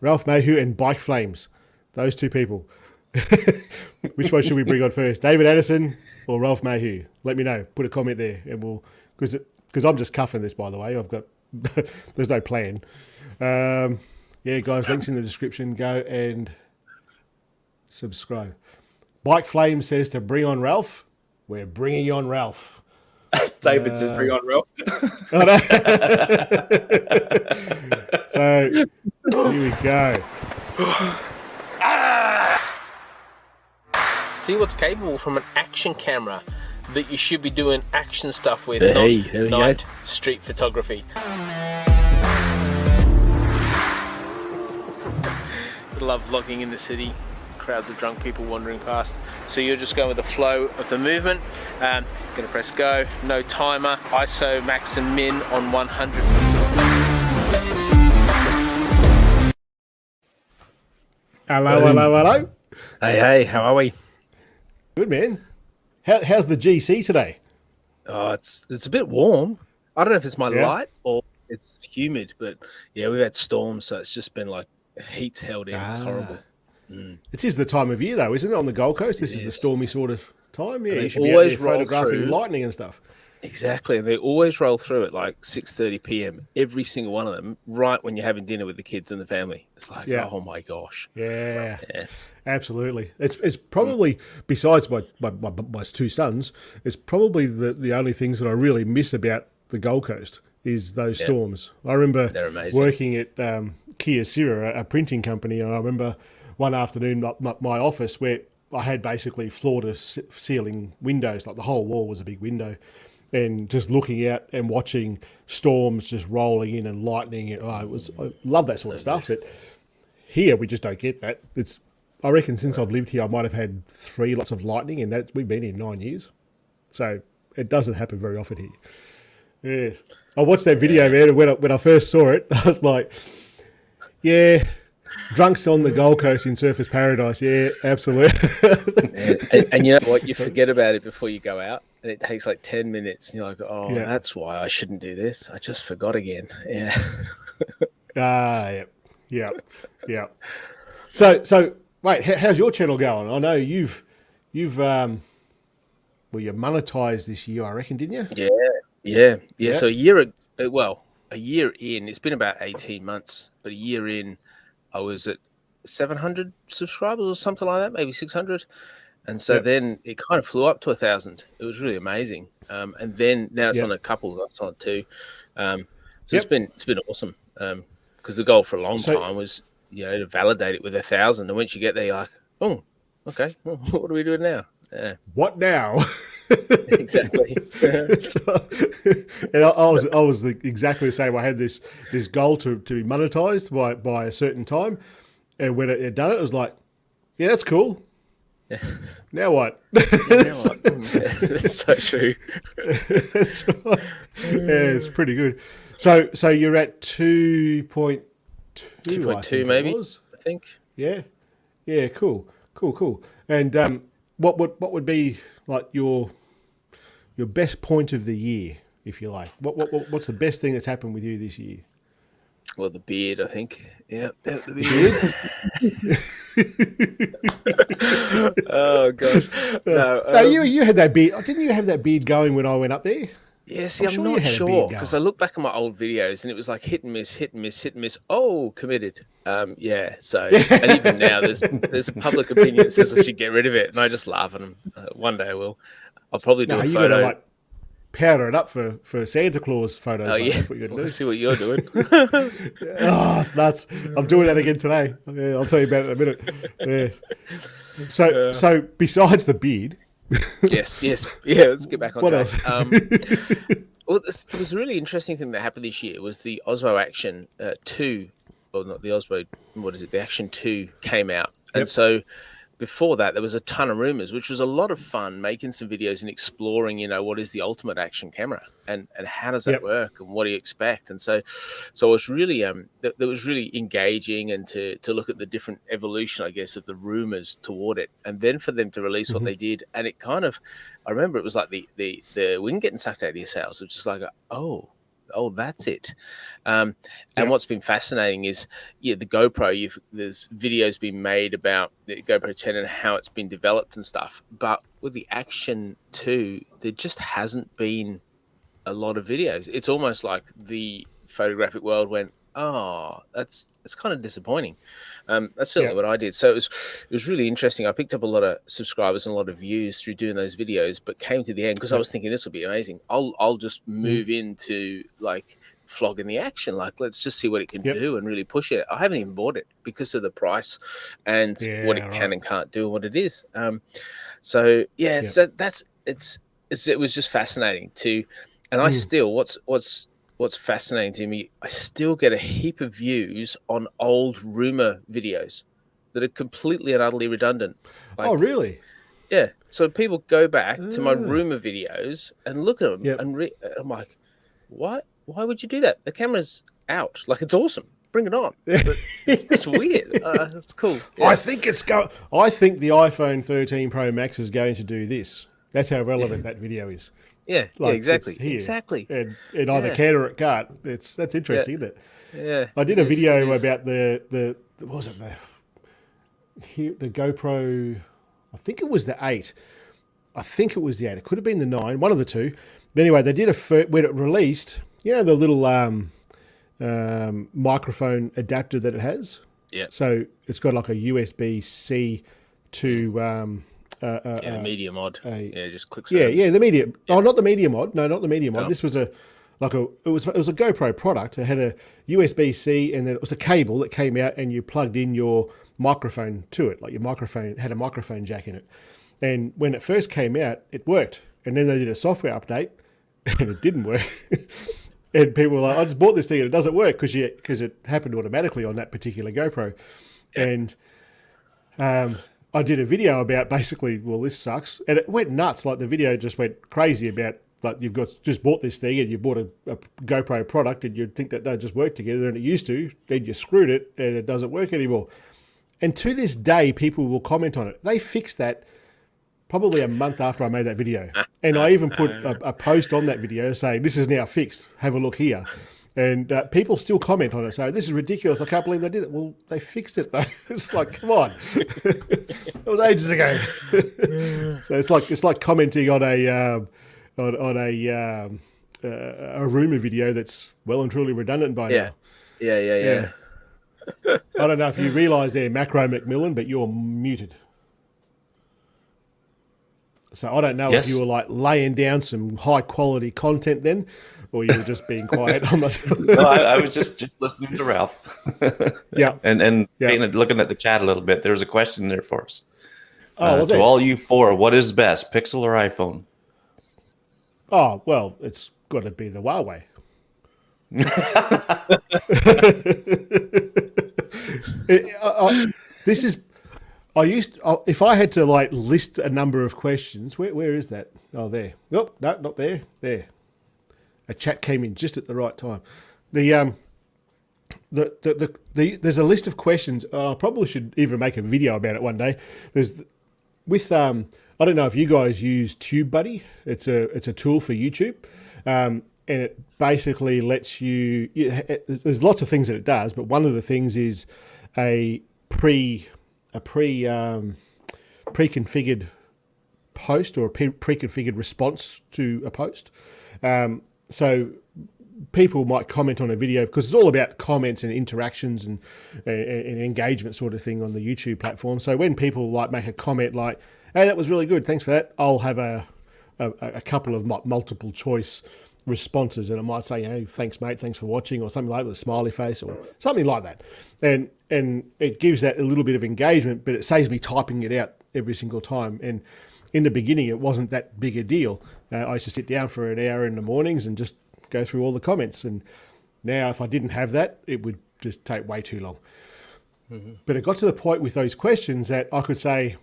Ralph Mayhew and Bike Flames. Those two people. Which one should we bring on first? David Addison or Ralph Mayhew? Let me know. Put a comment there and we'll, because I'm just cuffing this, by the way. I've got, there's no plan. Yeah, guys, links in the description. Go and subscribe. Bike Flame says to bring on Ralph. We're bringing on Ralph. David says bring on Ralph. So here we go. See what's capable from an action camera that you should be doing action stuff with, Hey, not night street photography. Love vlogging in the city. Crowds of drunk people wandering past. So you're just going with the flow of the movement. Gonna press go, no timer, ISO max and min on 100. Hello. Hey, how are we? Good, man. How's the GC today? Oh, it's a bit warm. I don't know if it's my light or it's humid, but yeah, we've had storms, so it's just been like heat's held in. It's horrible. It is the time of year, though, isn't it? On the Gold Coast, this is the stormy sort of time. Yeah, And you they should be out always there roll photographing through. lightning and stuff. Exactly, and they always roll through at like 6:30 p.m. Every single one of them, right when you're having dinner with the kids and the family. It's like, oh my gosh. Yeah, absolutely. It's probably, besides my two sons, it's probably the only things that I really miss about the Gold Coast is those storms. I remember working at Kia Sierra, a printing company, and I remember one afternoon my office where I had basically floor-to-ceiling windows, like the whole wall was a big window, and just looking out and watching storms just rolling in and lightning. I love that sort of stuff. But here we just don't get that. I reckon since I've lived here, I might have had 3 lots of lightning, and we've been here 9 years, so it doesn't happen very often here. Yes, I watched that video, man, and when I first saw it, I was like, yeah. Drunks on the Gold Coast in Surfers Paradise. Yeah, absolutely. and you know what? You forget about it before you go out, and it takes like 10 minutes, and you're like, oh, that's why I shouldn't do this. I just forgot again. Yeah. Yeah. So wait, how's your channel going? I know you've you monetized this year, I reckon, didn't you? Yeah. So a year in, it's been about 18 months, but a year in, I was at 700 subscribers or something like that, maybe 600. And so then it kind of flew up to 1,000. It was really amazing. And then now it's on a couple, it's on 2. So it's been awesome. Because the goal for a long time was, to validate it with 1,000. And once you get there, you're like, oh, okay, well, what do we do now? What now? Exactly. And I was exactly the same. I had this goal to be monetized by a certain time, And when it had done it, it was like, yeah, that's cool. Now what? That's so true. That's right. Yeah, it's pretty good. So you're at 2.2, 2.2 maybe, I think. Yeah. Yeah, cool. And what would be like your best point of the year, if you like? What's the best thing that's happened with you this year? Well, the beard, I think. Yeah, the beard. Oh gosh. No, you had that beard. Didn't you have that beard going when I went up there? Yeah, see, I'm not sure because I look back at my old videos and it was like hit and miss, hit and miss, hit and miss. Oh, committed. Yeah. So, and even now, there's a public opinion that says I should get rid of it, and I just laugh at them. One day I will. I'll probably do a you photo. Gotta, powder it up for Santa Claus photos. Oh yeah, that's what you gotta do. See what you're doing. Oh, it's nuts! I'm doing that again today. Yeah, I'll tell you about it in a minute. Yes. So besides the beard. Yes. Yeah, let's get back on What track. else? Well, there was a really interesting thing that happened this year. Was the Osmo Action 2, or not the Osmo? What is it? The Action 2 came out, and so before that, there was a ton of rumors, which was a lot of fun, making some videos and exploring, what is the ultimate action camera and how does that work and what do you expect? And so it was really, that was really engaging, and to look at the different evolution, I guess, of the rumors toward it. And then for them to release what they did. And it kind of, I remember it was like the wind getting sucked out of your sails. It was just like, oh, that's it. And what's been fascinating is, the GoPro, there's videos been made about the GoPro 10 and how it's been developed and stuff. But with the Action 2, there just hasn't been a lot of videos. It's almost like the photographic world went, that's kind of disappointing. That's certainly what I did. So it was really interesting. I picked up a lot of subscribers and a lot of views through doing those videos, but came to the end because I was thinking this will be amazing. I'll just move into like flogging the action. Like, let's just see what it can do and really push it. I haven't even bought it because of the price and what it can and can't do and what it is. So it was just fascinating to, and I still, what's fascinating to me, I still get a heap of views on old rumor videos that are completely and utterly redundant. Like, oh, really? Yeah. So people go back to my rumor videos and look at them and I'm like, why would you do that? The camera's out. Like, it's awesome. Bring it on. But it's just weird. It's cool. Yeah. I think I think the iPhone 13 Pro Max is going to do this. That's how relevant that video is. Yeah, like, exactly. Exactly. And it either can or it can't. That's interesting, isn't it? Yeah. I did a video about the what was it, the GoPro, I think it was the 8. I think it was the 8. It could have been the 9, one of the two. But anyway, they did when it released, the little microphone adapter that it has. Yeah. So it's got like a USB-C to the media mod. Just clicks. Yeah, the media. Oh, not the media mod. No, not the media mod. No. This was it was a GoPro product. It had a USB-C, and then it was a cable that came out, and you plugged in your microphone to it. Like, your microphone had a microphone jack in it. And when it first came out, it worked. And then they did a software update, and it didn't work. And people were like, I just bought this thing and it doesn't work because it happened automatically on that particular GoPro. Yeah. And I did a video about basically, well, this sucks. And it went nuts. Like, the video just went crazy about, like, you've just bought this thing and you bought a GoPro product and you'd think that they'd just work together, and it used to. Then you screwed it and it doesn't work anymore. And to this day, people will comment on it. They fixed that probably a month after I made that video. And I even put a post on that video saying, this is now fixed. Have a look here. And people still comment on it. So, this is ridiculous. I can't believe they did it. Well, they fixed it though. It's like, come on. It was ages ago. So it's like commenting on a rumor video that's well and truly redundant by now. Yeah. I don't know if you realise there, Macro McMillan, but you're muted. So I don't know if you were like laying down some high quality content then, or you were just being quiet. I'm not sure. No, I was just listening to Ralph. Yeah. And looking at the chat a little bit. There was a question there for us. So all you four, what is best, Pixel or iPhone? Oh, well, it's got to be the This is. If I had to like list a number of questions, where is that? Oh, there. Nope, no, not there. There. A chat came in just at the right time. There's a list of questions. I probably should even make a video about it one day. I don't know if you guys use TubeBuddy. It's a tool for YouTube, and it basically lets you. There's lots of things that it does, but one of the things is a pre-configured post or a pre-configured response to a post. So people might comment on a video because it's all about comments and interactions and engagement sort of thing on the YouTube platform. So when people like make a comment like, "Hey, that was really good, thanks for that," I'll have a couple of multiple choice responses, and it might say, "Thanks, mate, thanks for watching," or something like that with a smiley face or something like that. And it gives that a little bit of engagement, but it saves me typing it out every single time. And in the beginning, it wasn't that big a deal. I used to sit down for an hour in the mornings and just go through all the comments. And now if I didn't have that, it would just take way too long. Mm-hmm. But it got to the point with those questions that I could say,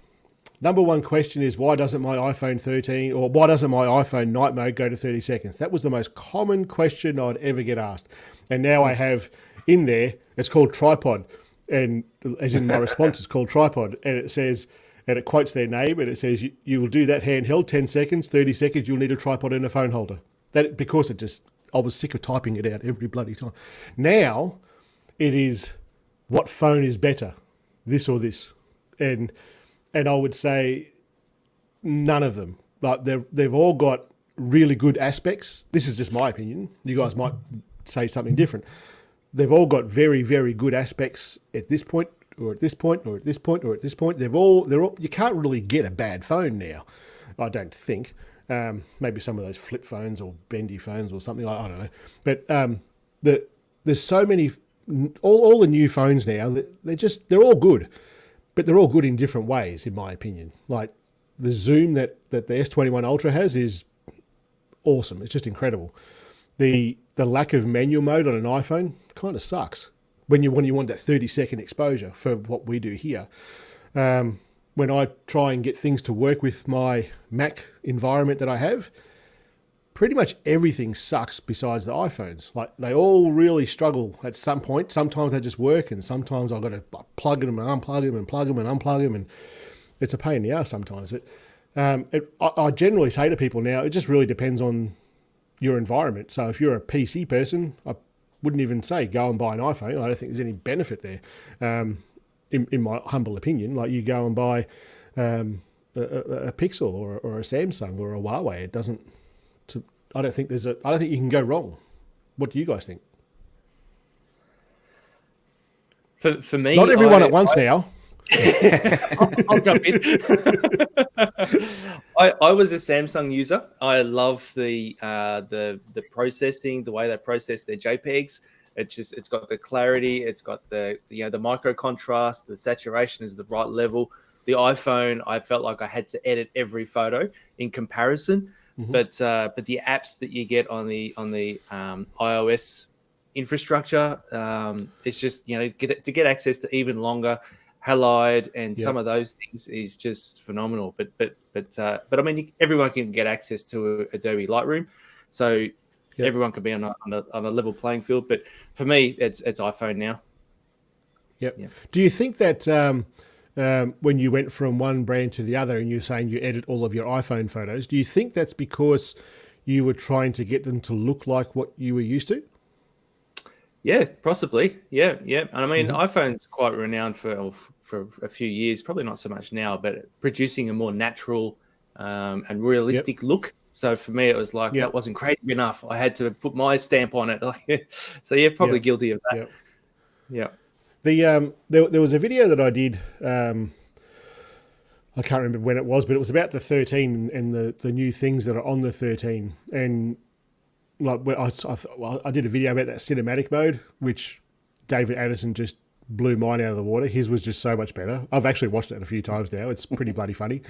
number one question is, why doesn't my iPhone 13 or why doesn't my iPhone night mode go to 30 seconds? That was the most common question I'd ever get asked. And now I have in there, it's called tripod. And as in my response, it's called tripod. And it says, and it quotes their name, and it says, you will do that handheld 10 seconds, 30 seconds, you'll need a tripod and a phone holder. Because I was sick of typing it out every bloody time. Now it is, what phone is better, this or this? And I would say none of them. Like they've all got really good aspects. This is just my opinion. You guys might say something different. They've all got very, very good aspects at this point, or at this point, or at this point, or at this point. They're all. You can't really get a bad phone now, I don't think. Maybe some of those flip phones or bendy phones or something. I don't know. But there's so many. All the new phones now. They're all good. But they're all good in different ways, in my opinion. Like the zoom that the S21 Ultra has is awesome. It's just incredible. The lack of manual mode on an iPhone kind of sucks when you want that 30-second exposure for what we do here. When I try and get things to work with my Mac environment that I have, pretty much everything sucks besides the iPhones. Like they all really struggle at some point. Sometimes they just work, and sometimes I've got to plug them and unplug them and plug them and unplug them, and it's a pain in the ass sometimes. But I generally say to people now, it just really depends on your environment. So if you're a PC person, I wouldn't even say go and buy an iPhone. I don't think there's any benefit there, in my humble opinion. Like you go and buy a Pixel or a Samsung or a Huawei. It doesn't. I don't think you can go wrong. What do you guys think? For me, not everyone at once now. I'll jump in. I was a Samsung user. I love the processing, the way they process their JPEGs. It's got the clarity, it's got the micro contrast, the saturation is the right level. The iPhone, I felt like I had to edit every photo in comparison. Mm-hmm. But the apps that you get on the iOS infrastructure, it's just to get access to even longer halide and some of those things is just phenomenal. But I mean, everyone can get access to Adobe Lightroom, so everyone can be on a level playing field. But for me, it's iPhone now. Yep. Do you think that when you went from one brand to the other, and you're saying you edit all of your iPhone photos, do you think that's because you were trying to get them to look like what you were used to? Yeah, possibly. Yeah. And I mean, iPhone's quite renowned for a few years, probably not so much now, but producing a more natural and realistic look. So for me, it was like that wasn't creative enough. I had to put my stamp on it. So probably guilty of that. Yeah. There was a video that I did. I can't remember when it was, but it was about the 13 and the new things that are on the 13. And like I did a video about that cinematic mode, which David Addison just blew mine out of the water. His was just so much better. I've actually watched it a few times now. It's pretty bloody funny.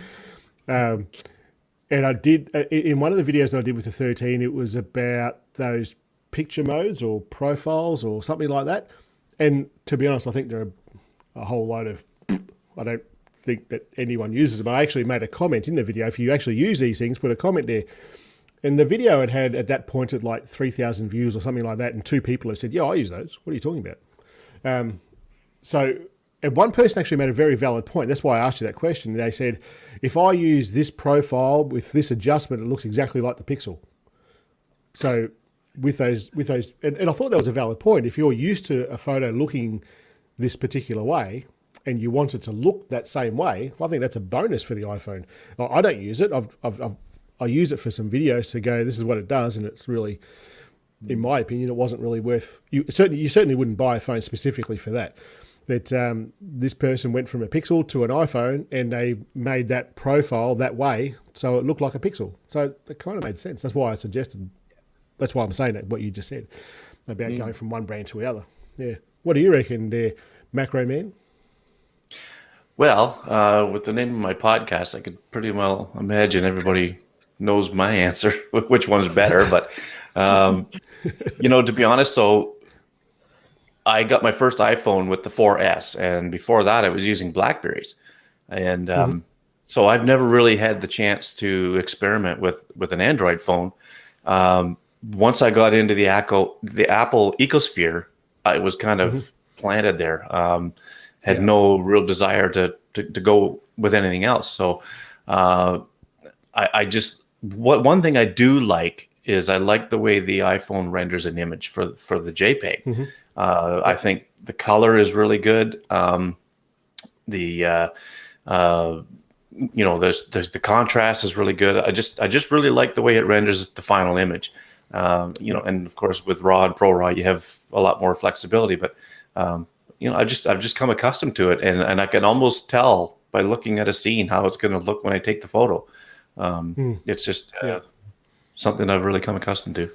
And I did in one of the videos that I did with the 13, it was about those picture modes or profiles or something like that. And to be honest, I think a whole load of, I don't think that anyone uses them. I actually made a comment in the video. If you actually use these things, put a comment there. And the video had at that point at like 3,000 views or something like that. And 2 people have said, yeah, I use those. What are you talking about? And one person actually made a very valid point. That's why I asked you that question. They said, if I use this profile with this adjustment, it looks exactly like the Pixel. So with those, and I thought that was a valid point. If you're used to a photo looking this particular way and you want it to look that same way, I think that's a bonus for the iPhone. I don't use it. I use it for some videos to go, this is what it does. And it's really, in my opinion, it wasn't really worth, you certainly wouldn't buy a phone specifically for that. But this person went from a Pixel to an iPhone and they made that profile that way so it looked like a Pixel. So it kind of made sense. That's why I suggested, that's why I'm saying that, what you just said about going from one brand to the other. Yeah. What do you reckon there, Macro Man? Well, with the name of my podcast, I could pretty well imagine everybody knows my answer, which one's better. But, to be honest, so I got my first iPhone with the 4S, and before that, I was using Blackberries, and so I've never really had the chance to experiment with an Android phone. Once I got into the Apple ecosphere, I was kind of planted there. Had no real desire to go with anything else. So one thing I do like is I like the way the iPhone renders an image for the JPEG. I think the color is really good. There's the contrast is really good. I just really like the way it renders the final image. And of course with RAW and ProRAW you have a lot more flexibility, but I've just come accustomed to it, and I can almost tell by looking at a scene how it's going to look when I take the photo. It's just something I've really come accustomed to.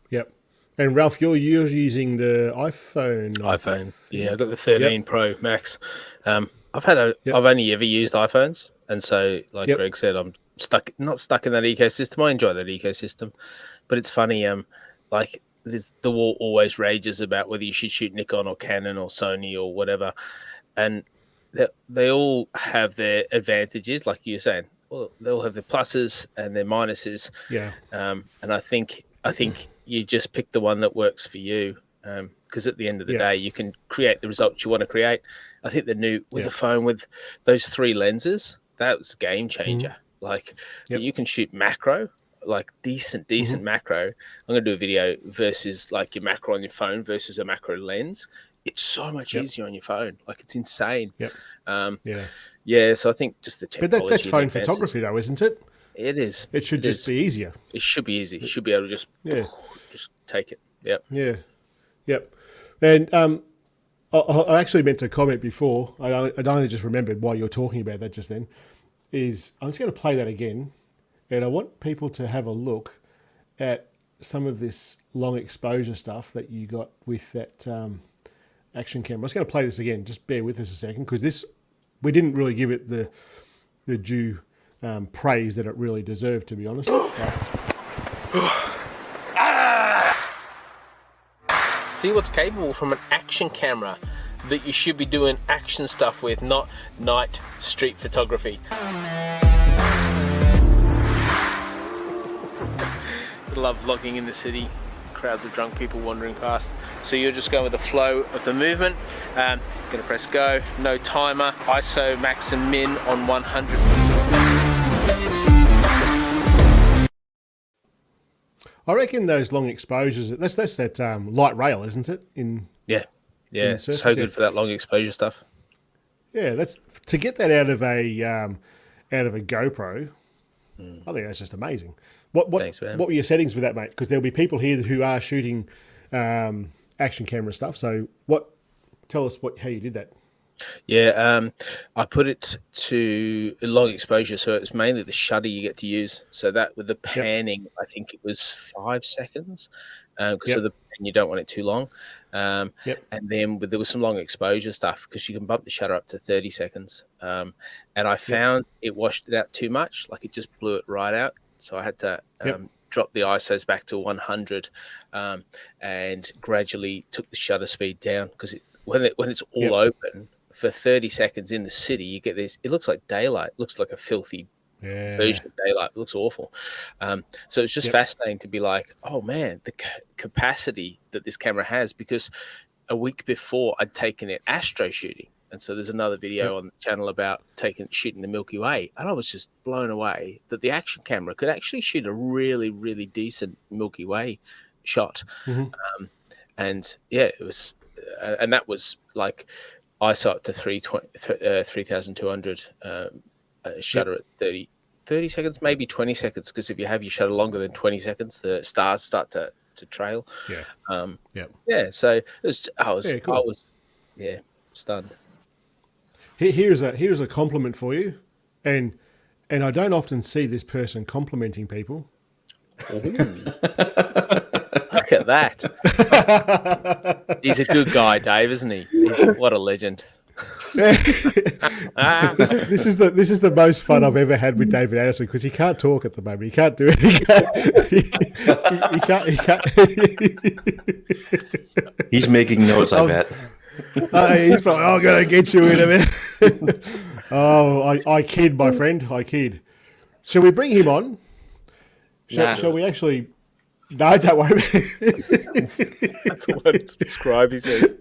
Yep. And Ralph, you're using the iPhone. Yeah, I've got the 13 Pro Max. I've only ever used iPhones, and so like Greg said, I'm not stuck in that ecosystem. I enjoy that ecosystem, but it's funny. The war always rages about whether you should shoot Nikon or Canon or Sony or whatever, and they all have their advantages, like you're saying. Well, they'll have their pluses and their minuses. Yeah. And I think you just pick the one that works for you. Because at the end of the day, you can create the results you want to create. I think the new with the phone with those 3 lenses, that was a game changer. You can shoot macro, like decent macro. I'm going to do a video versus like your macro on your phone versus a macro lens. It's so much easier on your phone. Like it's insane. So I think just the technology. But that's phone photography though, isn't it? It is. It should just be easier. It should be easy. You should be able to just take it. Yep. Yeah. Yep. And I actually meant to comment before. I only just remembered while you were talking about that just then. I'm just going to play that again, and I want people to have a look at some of this long exposure stuff that you got with that action camera. I'm just going to play this again. Just bear with us a second, because we didn't really give it the due praise that it really deserved, to be honest. See what's capable from an action camera that you should be doing action stuff with, not night street photography. Love vlogging in the city. Crowds of drunk people wandering past. So you're just going with the flow of the movement. Gonna press go, no timer, ISO max and min on 100. I reckon those long exposures, that's that light rail, isn't it? So good for that long exposure stuff. Yeah, that's to get that out of a GoPro. I think that's just amazing. Thanks, man. What were your settings with that, mate? Because there'll be people here who are shooting action camera stuff. So tell us how you did that. Yeah, I put it to long exposure, so it's mainly the shutter you get to use. So that with the panning, I think it was 5 seconds, because of the pan, you don't want it too long. And then there was some long exposure stuff because you can bump the shutter up to 30 seconds. And I found it washed it out too much, like it just blew it right out. So I had to drop the ISOs back to 100 and gradually took the shutter speed down, because when it's all open, for 30 seconds in the city, you get this. It looks like daylight. It looks like a filthy version of daylight. It looks awful. So it's just fascinating to be like, oh man, the capacity that this camera has. Because a week before, I'd taken it astro shooting, and so there's another video on the channel about shooting the Milky Way, and I was just blown away that the action camera could actually shoot a really, really decent Milky Way shot. And yeah, it was, and that was like ISO up to 3200, shutter at 30 seconds, maybe 20 seconds, because if you have your shutter longer than 20 seconds, the stars start to trail. So it was, I was stunned. Here's a compliment for you, and I don't often see this person complimenting people. Look at that. He's a good guy, Dave, isn't he? What a legend. This is the most fun I've ever had with David Addison, because he can't talk at the moment. He can't do it. He can't. He's making notes, I bet. He's probably, I'm going to get you in a minute. I kid, my friend. I kid. Shall we bring him on? Shall we actually... No, don't worry. That's all I subscribe, he says.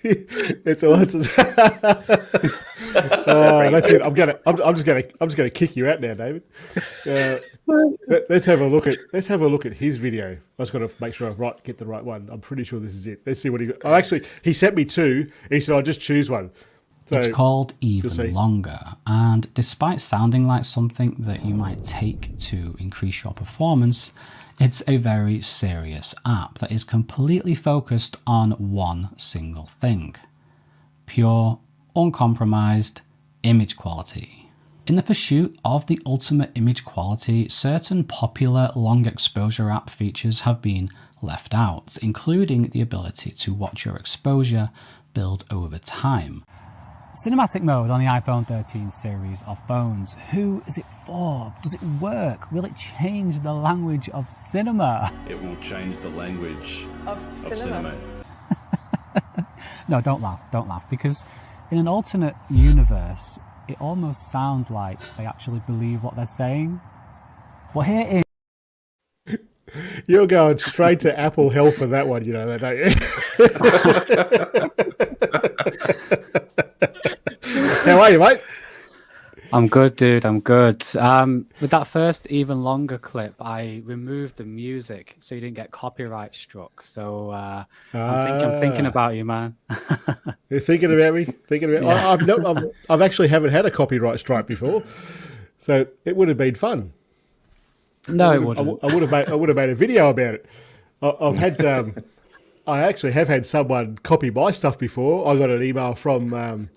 It's all. That's it. I'm just gonna kick you out now, David. Let's have a look at his video. I was going to make sure I get the right one. I'm pretty sure this is it. Let's see what he. Oh, actually, he sent me two. He said I'll just choose one. So, it's called Even Longer, and despite sounding like something that you might take to increase your performance, it's a very serious app that is completely focused on one single thing: pure, uncompromised image quality. In the pursuit of the ultimate image quality, certain popular long exposure app features have been left out, including the ability to watch your exposure build over time. Cinematic mode on the iPhone 13 series of phones. Who is it for? Does it work? Will it change the language of cinema? It will change the language of cinema. No, don't laugh, because in an alternate universe, it almost sounds like they actually believe what they're saying. Well, here in... You're going straight to Apple hell for that one, you know that, don't you? How are you, mate? I'm good, dude. I'm good. With that first Even Longer clip, I removed the music so you didn't get copyright struck. So I'm thinking about you, man. You're thinking about me? Yeah. I've actually haven't had a copyright strike before, so it would have been fun. No, it wouldn't. I would have made a video about it. I actually have had someone copy my stuff before. I got an email from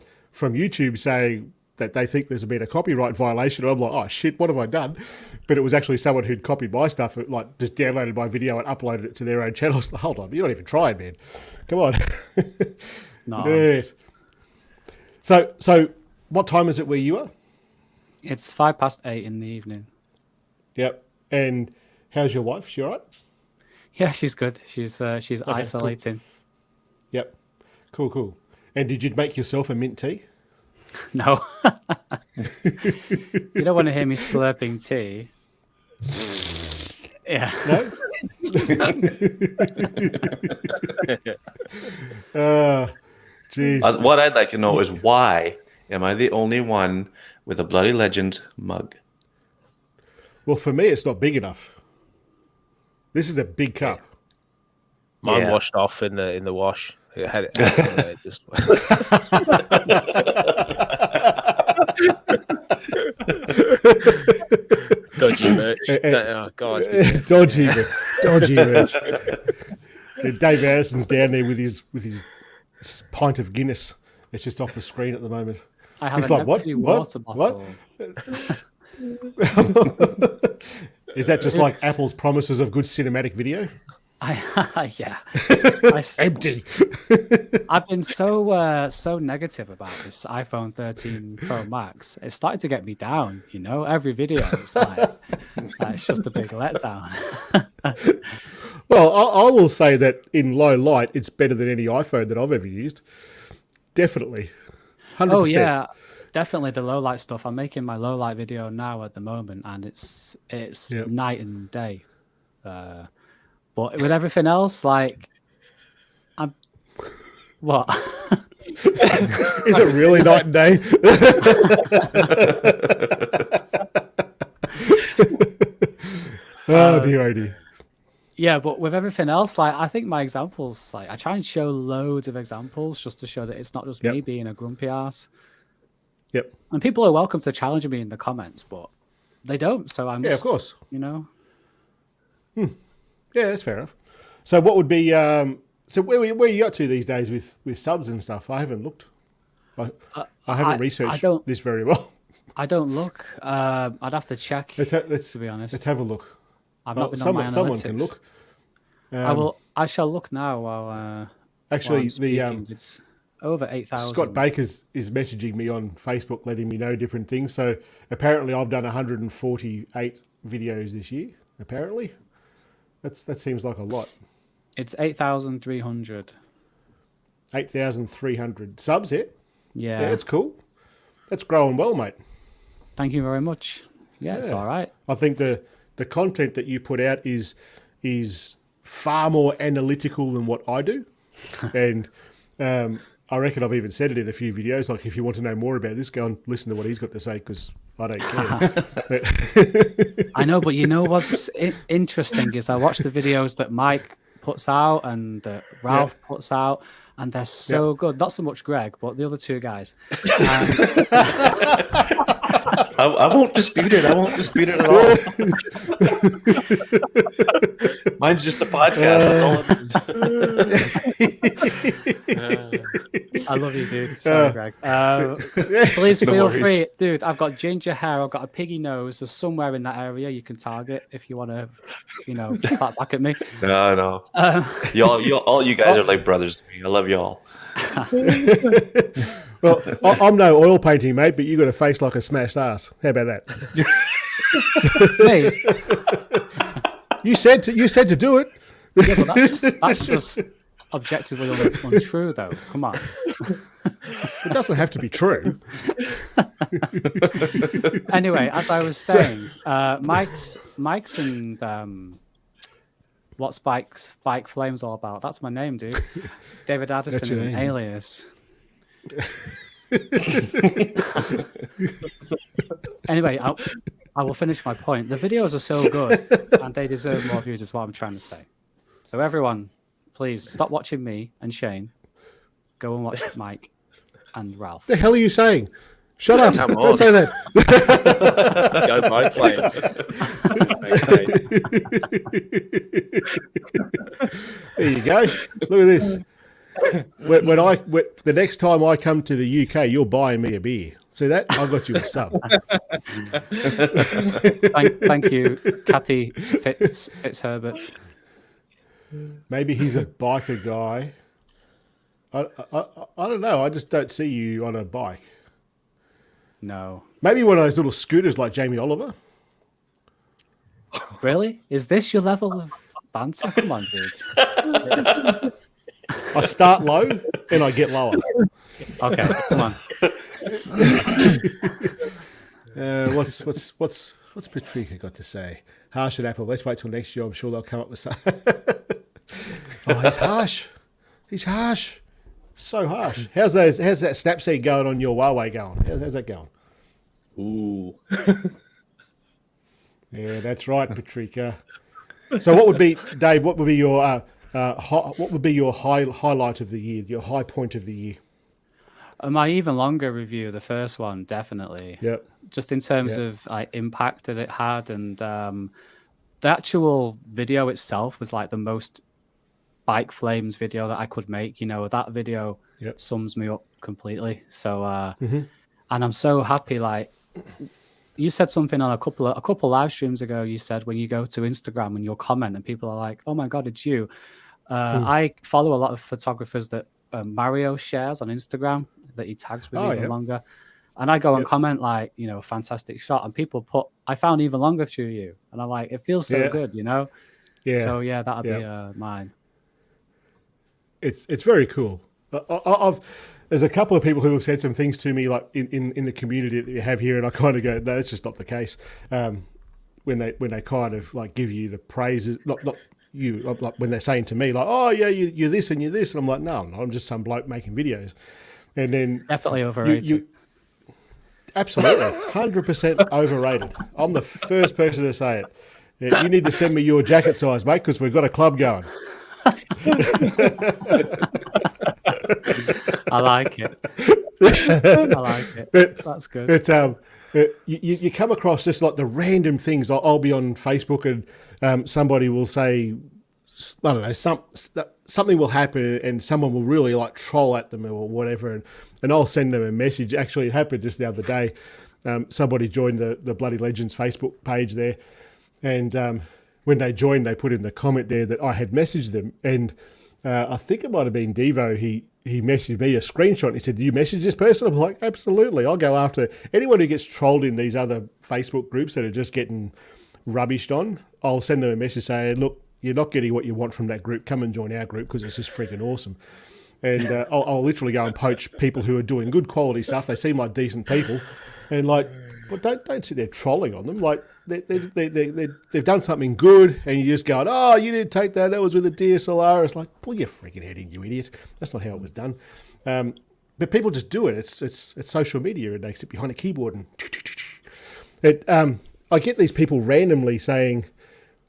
YouTube saying that they think there's been a copyright violation. And I'm like, oh shit, what have I done? But it was actually someone who'd copied my stuff, like just downloaded my video and uploaded it to their own channel. Like, hold on, you're not even trying, man. Come on. No. Yes. So what time is it where you are? It's 8:05 in the evening. Yep. And how's your wife? She all right? Yeah, she's good. She's isolating. Cool. Yep. Cool. And did you make yourself a mint tea? No. You don't want to hear me slurping tea. Yeah. No? Jeez. What I'd like to know is, why am I the only one with a Bloody Legend mug? Well, for me, it's not big enough. This is a big cup. Mine washed off in the wash. It had it just... Dodgy merch. Oh, guys. Dodgy merch. Dave Addison's down there with his pint of Guinness. It's just off the screen at the moment. I have an empty water bottle. Is that just like Apple's promises of good cinematic video? Yeah. Empty. I've been so negative about this iPhone 13 Pro Max. It started to get me down, you know. Every video, it's just a big letdown. Well, I will say that in low light, it's better than any iPhone that I've ever used. definitely. 100%. Oh yeah, definitely the low light stuff. I'm making my low light video now at the moment, and it's night and day. But with everything else, like, I'm what? Is it really night and day? Oh dear, oh dear. Yeah, but with everything else, like, I think my examples, like, I try and show loads of examples just to show that it's not just me being a grumpy ass. Yep. And people are welcome to challenge me in the comments, but they don't. So I'm of course. You know. Yeah, that's fair enough. So what would be so where are you up to these days with subs and stuff? I haven't looked. I haven't researched this very well. I don't look. I'd have to check. To be honest, let's have a look. I've not been on my analytics. Someone can look. I will. I shall look now while. Actually, it's over 8,000. Scott Baker is messaging me on Facebook, letting me know different things. So apparently, I've done 148 videos this year. Apparently, that seems like a lot. It's 8,300. 8,300 subs. Yeah, that's cool. That's growing well, mate. Thank you very much. Yeah, it's all right. I think the content that you put out is far more analytical than what I do, and I reckon I've even said it in a few videos. Like, if you want to know more about this, go and listen to what he's got to say, because I don't care. I know, but you know what's interesting is I watch the videos that Mike puts out and that Ralph puts out, and they're so good. Not so much Greg, but the other two guys. I won't dispute it. I won't dispute it at all. Mine's just a podcast. That's all it is. I love you, dude. Sorry, Greg. Please feel free. Dude, I've got ginger hair. I've got a piggy nose. There's somewhere in that area you can target if you want to, clap back at me. No. Y'all, all you guys are like brothers to me. I love y'all. Well, I'm no oil painting, mate, but you got a face like a smashed ass. How about that? Hey, you said to do it. Yeah, but that's just objectively untrue, though. Come on. It doesn't have to be true. Anyway, as I was saying, Mike's and what's Spike Flames all about? That's my name, dude. David Addison is an alias. Anyway, I will finish my point. The videos are so good, and they deserve more views, is what I'm trying to say. So everyone, please stop watching me and Shane. Go and watch Mike and Ralph. The hell are you saying? Shut up! Come on. Don't say that. Go my Flames. There you go. Look at this. When the next time I come to the UK, you're buying me a beer. See that? I got you a sub. Thank you, Kathy Fitzherbert. Maybe he's a biker guy. I don't know. I just don't see you on a bike. No. Maybe one of those little scooters like Jamie Oliver. Really? Is this your level of banter? Come on, dude. I start low and I get lower. Okay, come on. What's Patricia got to say? Harsh at Apple. Let's wait till next year. I'm sure they'll come up with something. Oh, he's harsh. He's harsh. So harsh. How's that Snapseed going on your Huawei going? How's that going? Ooh. Yeah, that's right, Patricia. So, what would be, Dave? What would be your highlight of the year? Your high point of the year? My even longer review, the first one, definitely. Yep. Just in terms of impact that it had, and the actual video itself was like the most bike flames video that I could make. That video sums me up completely. So, and I'm so happy. Like, you said something on a couple live streams ago. You said when you go to Instagram and you'll comment and people are like, "Oh my god, it's you." I follow a lot of photographers that Mario shares on Instagram that he tags with Even Longer, and I go and comment like, fantastic shot, and people put, "I found Even Longer through you," and I'm like, it feels so good, Yeah. So that'd be mine. It's very cool. there's a couple of people who have said some things to me, like in the community that you have here, and I kind of go, no, that's just not the case. When they kind of like give you the praises, not you, like when they're saying to me, like, oh yeah, you're this and you're this, and I'm like, no, I'm just some bloke making videos. And then definitely overrated. Absolutely, 100% overrated. I'm the first person to say it. Yeah, you need to send me your jacket size, mate, because we've got a club going. I like it. I like it. That's good. But you come across just like the random things. I'll be on Facebook and somebody will say, I don't know, something will happen and someone will really like troll at them or whatever, and I'll send them a message. Actually, it happened just the other day. Somebody joined the Bloody Legends Facebook page there, and when they joined, they put in the comment there that I had messaged them, and I think it might have been Devo. He messaged me a screenshot and he said, "Do you message this person?" I'm like, absolutely. I'll go after anyone who gets trolled in these other Facebook groups that are just getting rubbished on. I'll send them a message saying, look, you're not getting what you want from that group. Come and join our group because it's just freaking awesome. And I'll literally go and poach people who are doing good quality stuff. They seem like decent people, and like, but don't sit there trolling on them. Like they've done something good, and you just go, oh, you didn't take that. That was with a DSLR. It's like, pull your freaking head in, you idiot. That's not how it was done. But people just do it. It's social media, and they sit behind a keyboard and I get these people randomly saying,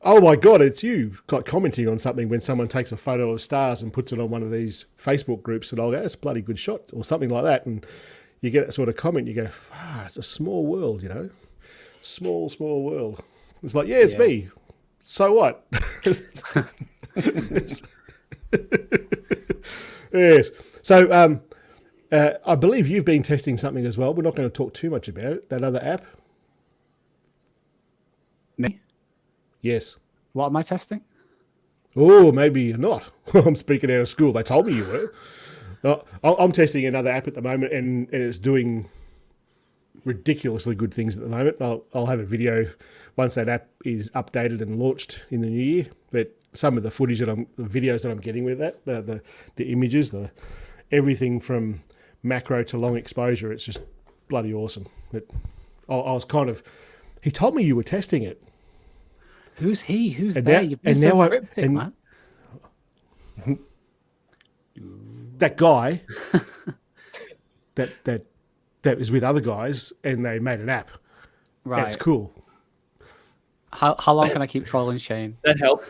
oh my God, it's you, like commenting on something when someone takes a photo of stars and puts it on one of these Facebook groups, and I'll go, that's a bloody good shot, or something like that. And you get that sort of comment, you go, it's a small world, you know, small world. It's like, yeah, it's me. So what? Yes. So I believe you've been testing something as well. We're not going to talk too much about it, that other app. Me? Yes. What am I testing? Oh, maybe you're not. I'm speaking out of school. They told me you were. No, I'm testing another app at the moment, and it's doing ridiculously good things at the moment. I'll have a video once that app is updated and launched in the new year. But some of the footage the videos that I'm getting with that, the images, everything from macro to long exposure, it's just bloody awesome. I was kind of. He told me you were testing it. Who's he? Who's there? You've been so cryptic, man. That guy that was with other guys, and they made an app. Right. It's cool. How long can I keep trolling Shane? That helped.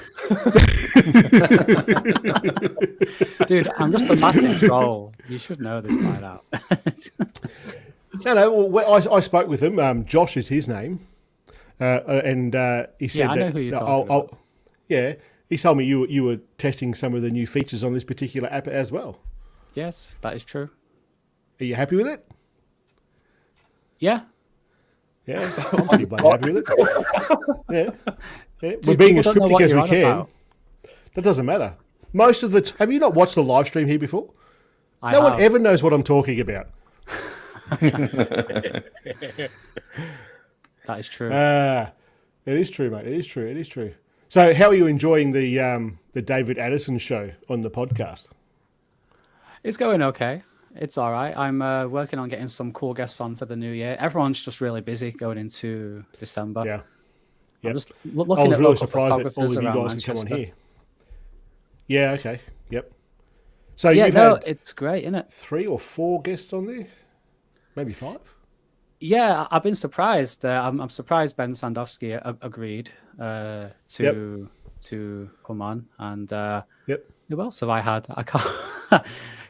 Dude, I'm just a massive troll. You should know this by now. No, I spoke with him. Josh is his name. And he said, I know who you're talking about. Yeah, he told me you were testing some of the new features on this particular app as well. Yes, that is true. Are you happy with it? Yeah. Yeah, I'm pretty bloody happy with it. Yeah. Dude, we're being as cryptic as we can. About. That doesn't matter. Most of the have you not watched the live stream here before? I no have. one ever knows what I'm talking about. That is true. It is true, mate. It is true. So, how are you enjoying the David Addison show on the podcast? It's going okay. It's all right. I'm working on getting some cool guests on for the new year. Everyone's just really busy going into December. Yeah. Yep. I'm just looking I was at really local surprised that all photographers of you around guys can come on Manchester. here. Yeah. Okay. Yep. So Yeah, you've no, had it's great, isn't it? 3 or 4 guests on there, maybe 5. Yeah, I've been surprised. I'm surprised Ben Sandowski agreed to come on. And who else have I had? I can't.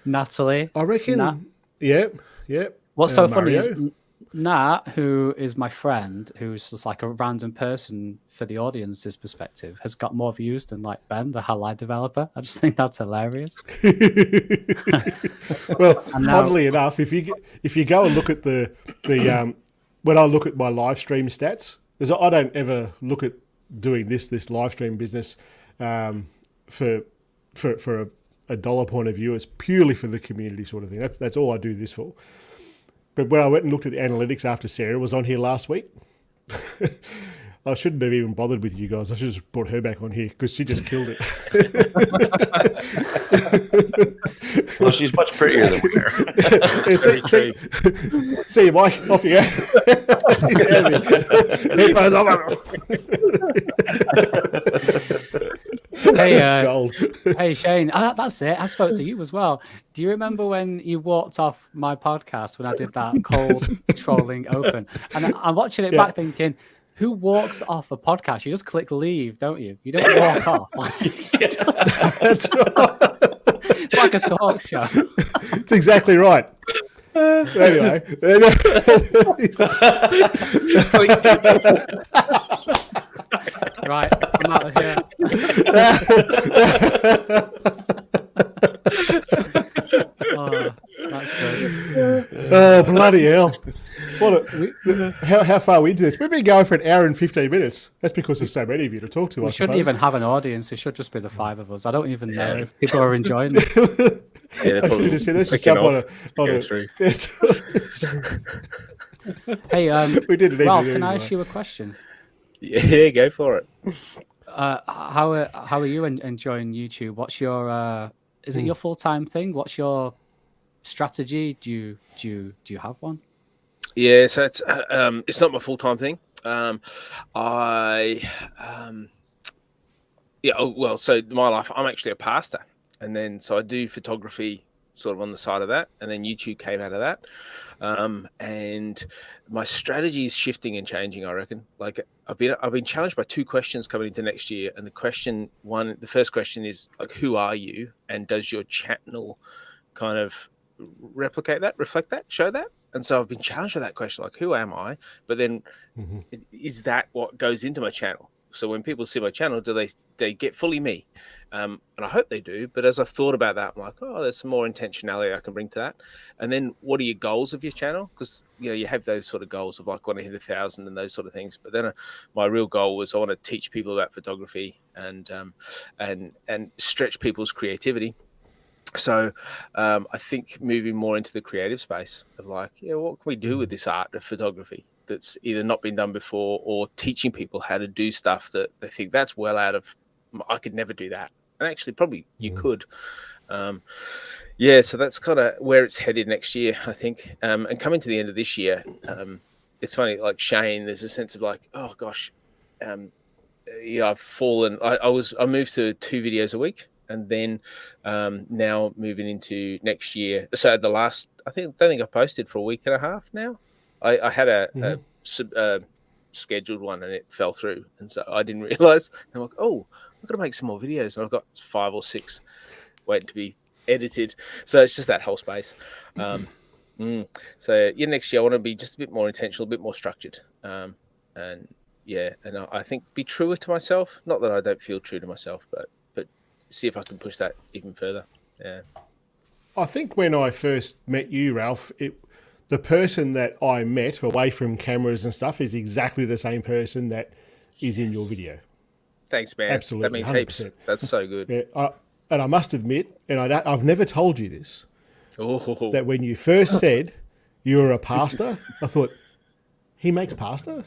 Natalie. I reckon. Nat. Yep. What's so Mario. funny is Nat, who is my friend, who's just like a random person for the audience's perspective, has got more views than like Ben, the Halide developer. I just think that's hilarious. Well, oddly enough, if you go and look at the when I look at my live stream stats, because I don't ever look at doing this live stream business for a dollar point of view. It's purely for the community sort of thing. That's all I do this for. But when I went and looked at the analytics after Sarah was on here last week, I shouldn't have even bothered with you guys. I should have just brought her back on here because she just killed it. Well, she's much prettier than we are. See, Mike, off you go. Headphones off. Hey, Shane, that's it. I spoke to you as well. Do you remember when you walked off my podcast when I did that cold trolling open? And I'm watching it back thinking, who walks off a podcast? You just click leave, don't you? You don't walk off. That's right. It's like a talk show. It's exactly right. Anyway. Right, I'm out of here. Oh, that's good. Oh, bloody hell. How far are we into this? We've been going for an hour and 15 minutes. That's because there's so many of you to talk to. We shouldn't even have an audience. It should just be the 5 of us. I don't even know if people are enjoying this. Yeah, they're probably let's just jump on a through. Hey, we did it Ralph, anyway. can I ask you a question? Yeah, go for it. How are you enjoying YouTube? What's your is it your full-time thing? What's your strategy? Do you have one? Yeah, so it's not my full-time thing. So my life, I'm actually a pastor, and then so I do photography sort of on the side of that, and then YouTube came out of that. And my strategy is shifting and changing, I reckon. Like I've been challenged by 2 questions coming into next year, and the first question is like, who are you, and does your channel kind of replicate that, reflect that, show that? And so I've been challenged with that question, like, who am I? But then is that what goes into my channel? So when people see my channel, do they get fully me? And I hope they do. But as I've thought about that, I'm like, oh, there's some more intentionality I can bring to that. And then what are your goals of your channel? Because, you have those sort of goals of like, want to hit 1,000 and those sort of things. But then my real goal was I want to teach people about photography and stretch people's creativity. So I think moving more into the creative space of like, what can we do with this art of photography that's either not been done before, or teaching people how to do stuff that they think that's well out of, I could never do that. And actually probably you could. So that's kind of where it's headed next year, I think. And coming to the end of this year, it's funny, like Shane, there's a sense of like, oh gosh, I've fallen. I moved to 2 videos a week. And then now moving into next year. So I don't think I posted for a week and a half now. I had a scheduled one and it fell through. And so I didn't realize. And I'm like, oh, I've got to make some more videos. And I've got 5 or 6 waiting to be edited. So it's just that whole space. So next year I want to be just a bit more intentional, a bit more structured. And I think be truer to myself. Not that I don't feel true to myself, but see if I can push that even further. Yeah. I think when I first met you, Ralph, the person that I met away from cameras and stuff is exactly the same person that is in your video. Thanks, man. Absolutely. That means 100%. heaps. That's so good. Yeah, and I must admit, and I've never told you this, that when you first said you were a pastor, I thought, he makes pasta?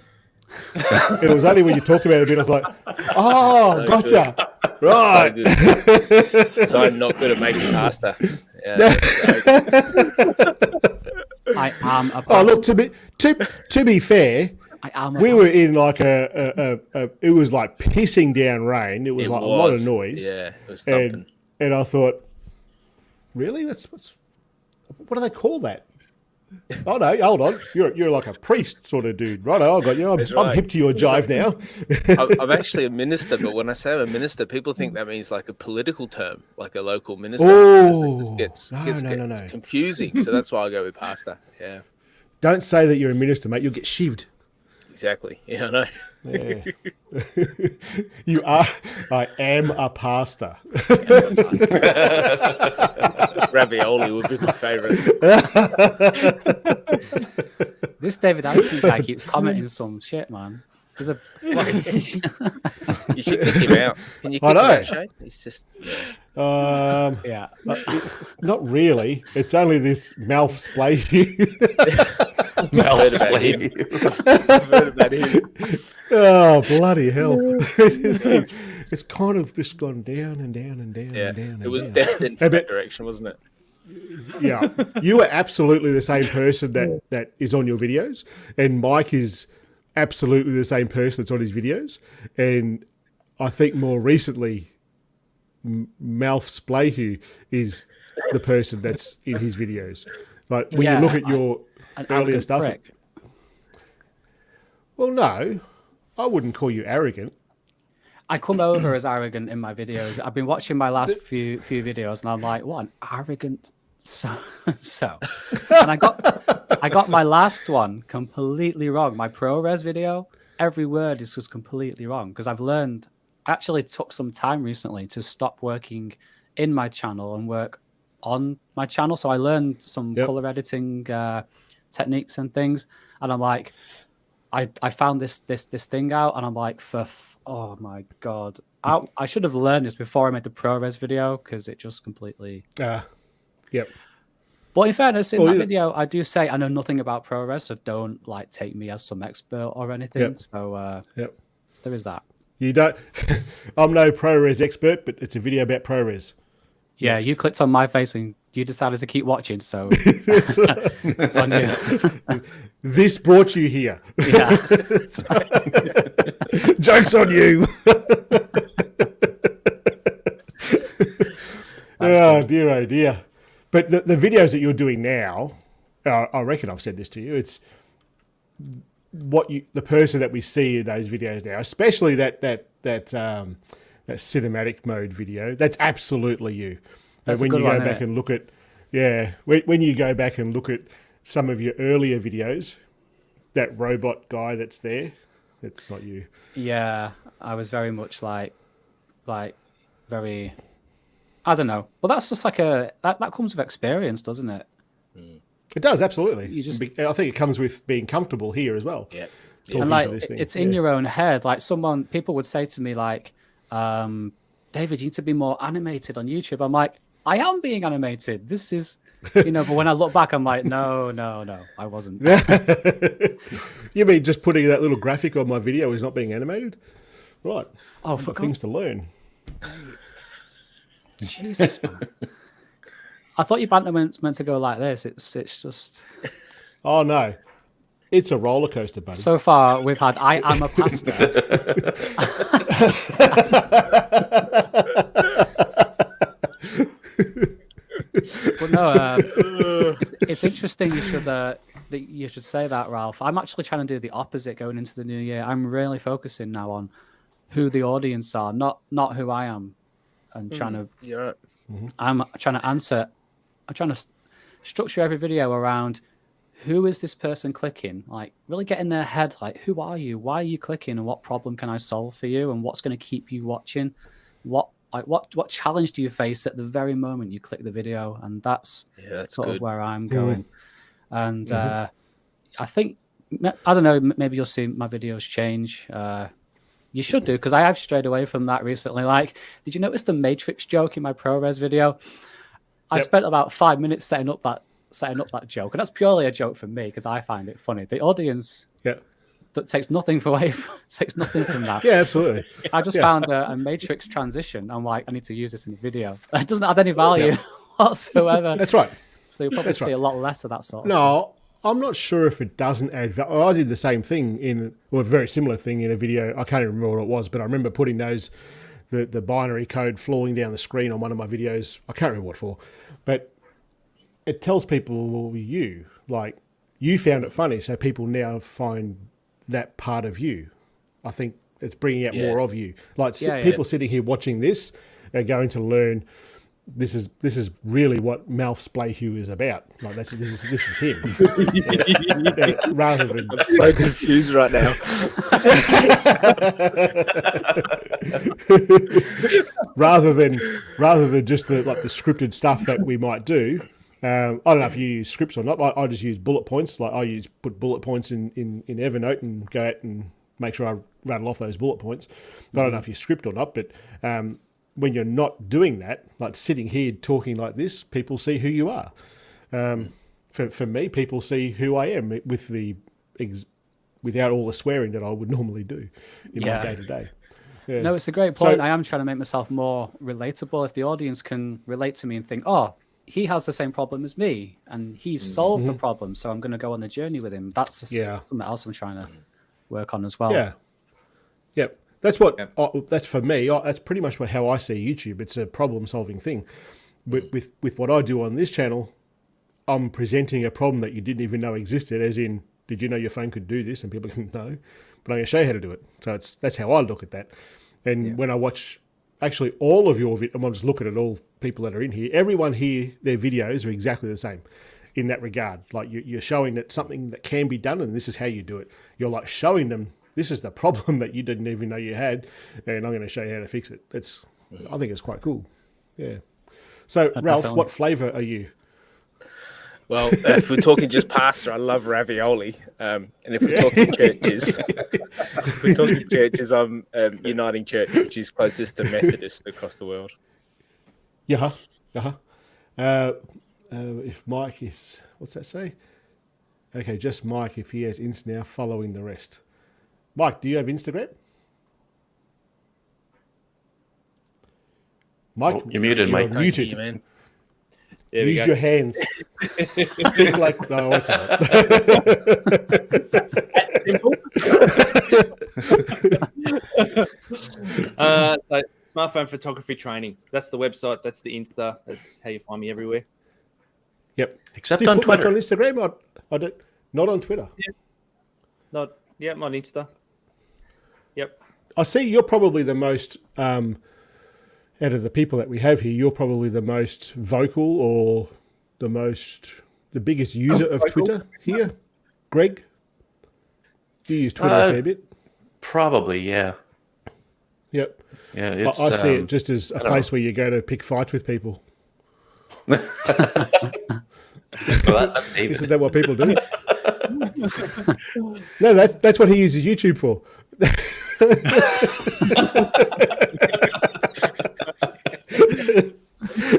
It was only when you talked about it a bit, I was like, oh, so gotcha. Good. Right. So I'm not good at making pasta. Yeah, I am a pastor. Oh, look, to be fair, we were in like it was like pissing down rain. It was a lot of noise. Yeah, it was thumping. And I thought, really? What do they call that? Oh no, hold on. You're like a priest sort of dude, right? I got you. I'm hip to your jive now. I'm actually a minister, but when I say I'm a minister, people think that means like a political term, like a local minister. Oh, gets confusing. So that's why I go with pastor. Yeah. Don't say that you're a minister, mate. You'll get shivved. Exactly. Yeah, I know. Yeah. You are. I am a pastor. Ravioli would be my favourite. This David Addison guy keeps commenting some shit, man. There's a. You should kick him out. Can you kick him out, Shane? He's just. Yeah. Not really. It's only this mouth splay. Mouth splay. I've heard about him. Oh, bloody hell. It's kind of just gone down and down and down and down. It was destined for that direction, wasn't it? Yeah, you are absolutely the same person that is on your videos, and Mike is absolutely the same person that's on his videos. And I think more recently, Mayhew is the person that's in his videos. Like when you look at your earlier stuff. Prick. Well, no, I wouldn't call you arrogant. I come over as arrogant in my videos. I've been watching my last few videos, and I'm like, what an arrogant so. And I got my last one completely wrong. My ProRes video, every word is just completely wrong because I've learned. Actually, took some time recently to stop working in my channel and work on my channel. So I learned some color editing techniques and things, and I'm like, I found this thing out, and I'm like, oh my god, I should have learned this before I made the ProRes video because it just completely. Yep. But in fairness, in that video, I do say I know nothing about ProRes, so don't like take me as some expert or anything. Yep. So there is that. You don't. I'm no ProRes expert, but it's a video about ProRes. Yeah, you clicked on my face and you decided to keep watching, so it's on you. This brought you here. Yeah. Joke's on you. Oh dear. But the videos that you're doing now, I reckon I've said this to you, it's the person that we see in those videos now, especially that cinematic mode video, that's absolutely you. That's when a good you go one, back and look at when you go back and look at some of your earlier videos, that robot guy that's there, it's not you. Yeah, I was very much like very, I don't know. Well, that's just like that comes with experience, doesn't it? It does, absolutely. I think it comes with being comfortable here as well. Yeah. And like it's in your own head. Like people would say to me like, David, you need to be more animated on YouTube. I'm like, I am being animated. This is, but when I look back, I'm like, no, I wasn't. You mean just putting that little graphic on my video is not being animated? Right. Oh, for things to learn. Jesus, man. I thought your banter meant to go like this. It's just. Oh no, it's a roller coaster, buddy. So far, we've had I am a pastor. Well, no, it's interesting. You should say that, Ralph. I'm actually trying to do the opposite going into the new year. I'm really focusing now on who the audience are, not who I am, and trying to. You're right. I'm trying to answer. I'm trying to structure every video around who is this person clicking. Like really get in their head. Like who are you? Why are you clicking? And what problem can I solve for you? And what's going to keep you watching? What challenge do you face at the very moment you click the video? And that's sort of where I'm going. And I think, I don't know, maybe you'll see my videos change. You should do, because I have strayed away from that recently. Like, did you notice the Matrix joke in my ProRes video? I spent about 5 minutes setting up that joke, and that's purely a joke for me because I find it funny. The audience that takes nothing from that. Yeah, absolutely. I just found a Matrix transition. I'm like, I need to use this in the video. It doesn't add any value whatsoever. That's right. So you'll probably see a lot less of that sort of stuff. I'm not sure if it doesn't add value. I did the same thing a very similar thing in a video. I can't even remember what it was, but I remember putting the binary code flowing down the screen on one of my videos. I can't remember what for, but it tells people you found it funny, so people now find that part of you. I think it's bringing out more of you. Like people sitting here watching this are going to learn. This is really what Mayhew is about. Like this is him. Rather than I'm so confused right now. rather than just the scripted stuff that we might do. I don't know if you use scripts or not. I just use bullet points. Like put bullet points in Evernote and go out and make sure I rattle off those bullet points. I don't know if you script or not, but when you're not doing that, like sitting here talking like this, people see who you are. For me, people see who I am without all the swearing that I would normally do in my day to day. Yeah. No, it's a great point. I am trying to make myself more relatable. If the audience can relate to me and think, oh, he has the same problem as me, and he's solved the problem. So I'm going to go on the journey with him. That's something else I'm trying to work on as well. Yeah. Yep. That's what. That's for me. That's pretty much how I see YouTube. It's a problem-solving thing. With what I do on this channel, I'm presenting a problem that you didn't even know existed. As in, did you know your phone could do this? And people didn't know, but I'm going to show you how to do it. So that's how I look at that. And when I watch actually all of your, I'm just looking at all people that are in here. Everyone here, their videos are exactly the same in that regard. Like you're showing that something that can be done, and this is how you do it. You're like showing them this is the problem that you didn't even know you had, and I'm going to show you how to fix it. I think it's quite cool. Yeah. So Ralph, what flavour are you? Well, if we're talking just pasta, I love ravioli. And if we're talking churches, I'm Uniting Church, which is closest to Methodist across the world. Yeah. If Mike is, what's that say? Okay, just Mike. If he has Insta now, following the rest. Mike, do you have Instagram? Mike, you're muted, Mike. Muted. You, man. Use your hands. Speak like no. What's that? So smartphone photography training. That's the website. That's the Insta. That's how you find me everywhere. Yep. Except on Twitter. On Instagram, I don't. Not on Twitter. Yeah. On Insta. Yep. I see you're probably the most. Out of the people that we have here, you're probably the most vocal or the biggest user of Twitter here. Greg, do you use Twitter a fair bit? Probably, yeah. Yep. Yeah, I see it just as a place where you go to pick fights with people. Well, that's David. Isn't that what people do? No, that's what he uses YouTube for.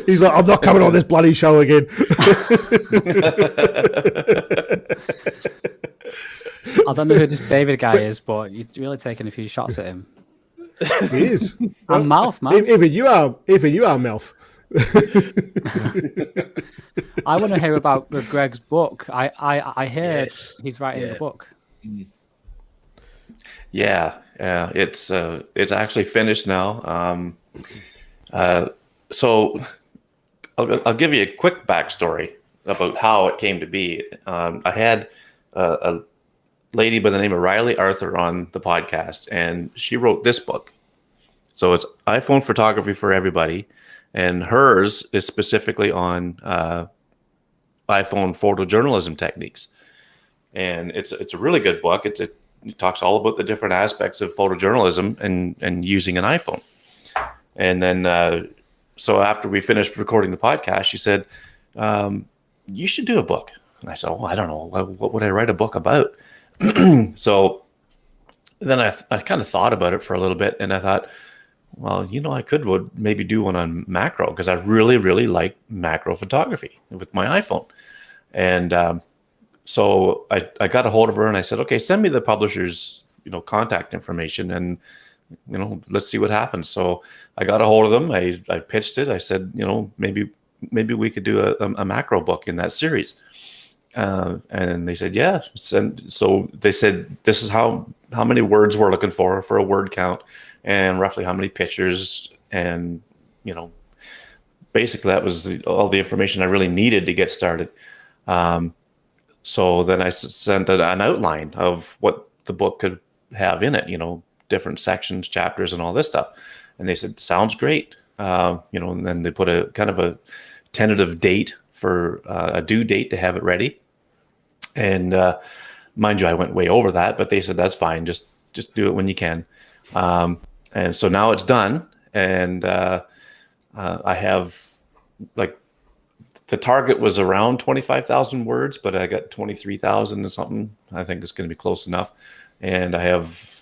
He's like, I'm not coming on this bloody show again. I don't know who this David guy is, but you're really taking a few shots at him. He is. I'm Malf, man. Even you are Malf. I want to hear about Greg's book. I heard he's writing the book. Yeah, it's actually finished now. So I'll give you a quick backstory about how it came to be. I had a lady by the name of Riley Arthur on the podcast, and she wrote this book. So it's iPhone photography for everybody, and hers is specifically on iPhone photojournalism techniques. And it's a really good book. It talks all about the different aspects of photojournalism and using an iPhone. And then so after we finished recording the podcast, she said, you should do a book. And I said, I don't know. What would I write a book about? So then I kind of thought about it for a little bit, and I thought, well, I would maybe do one on macro, because I really, really like macro photography with my iPhone. And so I got a hold of her and I said, okay, send me the publisher's, contact information, and, let's see what happens. So I got a hold of them. I pitched it. I said, maybe we could do a macro book in that series. And they said, yeah. So they said, this is how many words we're looking for a word count, and roughly how many pictures. And, basically that was all the information I really needed to get started. So then I sent an outline of what the book could have in it, different sections, chapters, and all this stuff. And they said, sounds great. And then they put a kind of a tentative date for a due date to have it ready. And mind you, I went way over that, but they said, that's fine. Just do it when you can. And so now it's done. And I have, like, the target was around 25,000 words, but I got 23,000 and something. I think it's going to be close enough. And I have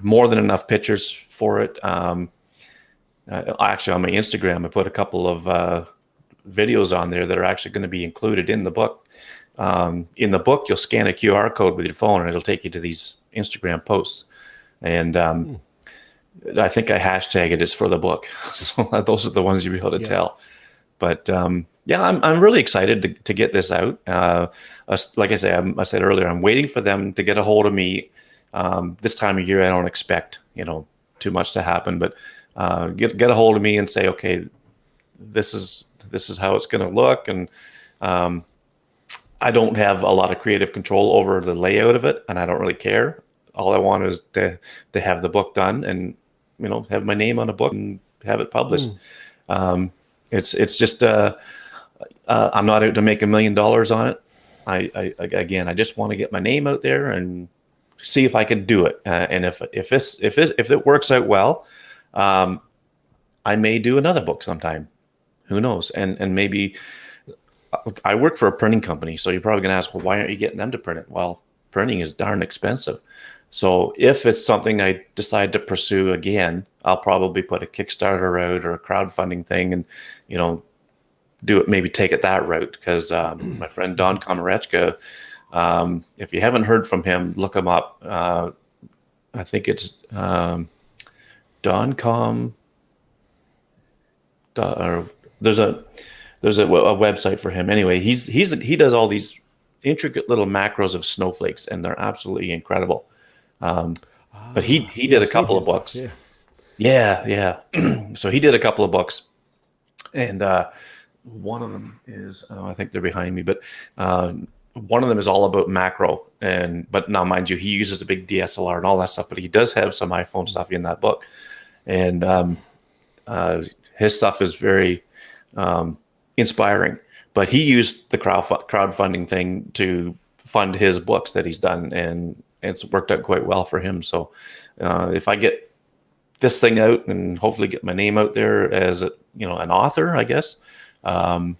more than enough pictures for it. Actually, on my Instagram, I put a couple of videos on there that are actually going to be included in the book. In the book, you'll scan a QR code with your phone, and it'll take you to these Instagram posts. And I think I hashtagged it as for the book. So those are the ones you'll be able to tell. But yeah, I'm really excited to get this out. Like I said earlier, I'm waiting for them to get a hold of me. This time of year, I don't expect too much to happen, but get a hold of me and say, okay, this is how it's going to look, and I don't have a lot of creative control over the layout of it, and I don't really care. All I want is to have the book done and have my name on a book and have it published. It's just I'm not out to make $1 million on it. I just want to get my name out there and see if I can do it. And if it works out well, I may do another book sometime. Who knows? And maybe I work for a printing company, so you're probably going to ask, well, why aren't you getting them to print it? Well, printing is darn expensive. So if it's something I decide to pursue again, I'll probably put a Kickstarter out or a crowdfunding thing, and do it. Maybe take it that route, because my friend Don Komarechka, if you haven't heard from him, look him up. I think it's Don Com. Or there's a website for him. Anyway, he does all these intricate little macros of snowflakes, and they're absolutely incredible. But he did a couple of books. Yeah. So he did a couple of books, and one of them is I think they're behind me, but one of them is all about macro. But now, mind you, he uses a big DSLR and all that stuff, but he does have some iPhone stuff in that book, and his stuff is very inspiring. But he used the crowdfunding thing to fund his books that he's done, and it's worked out quite well for him. So if I get this thing out and hopefully get my name out there as an author, I guess. And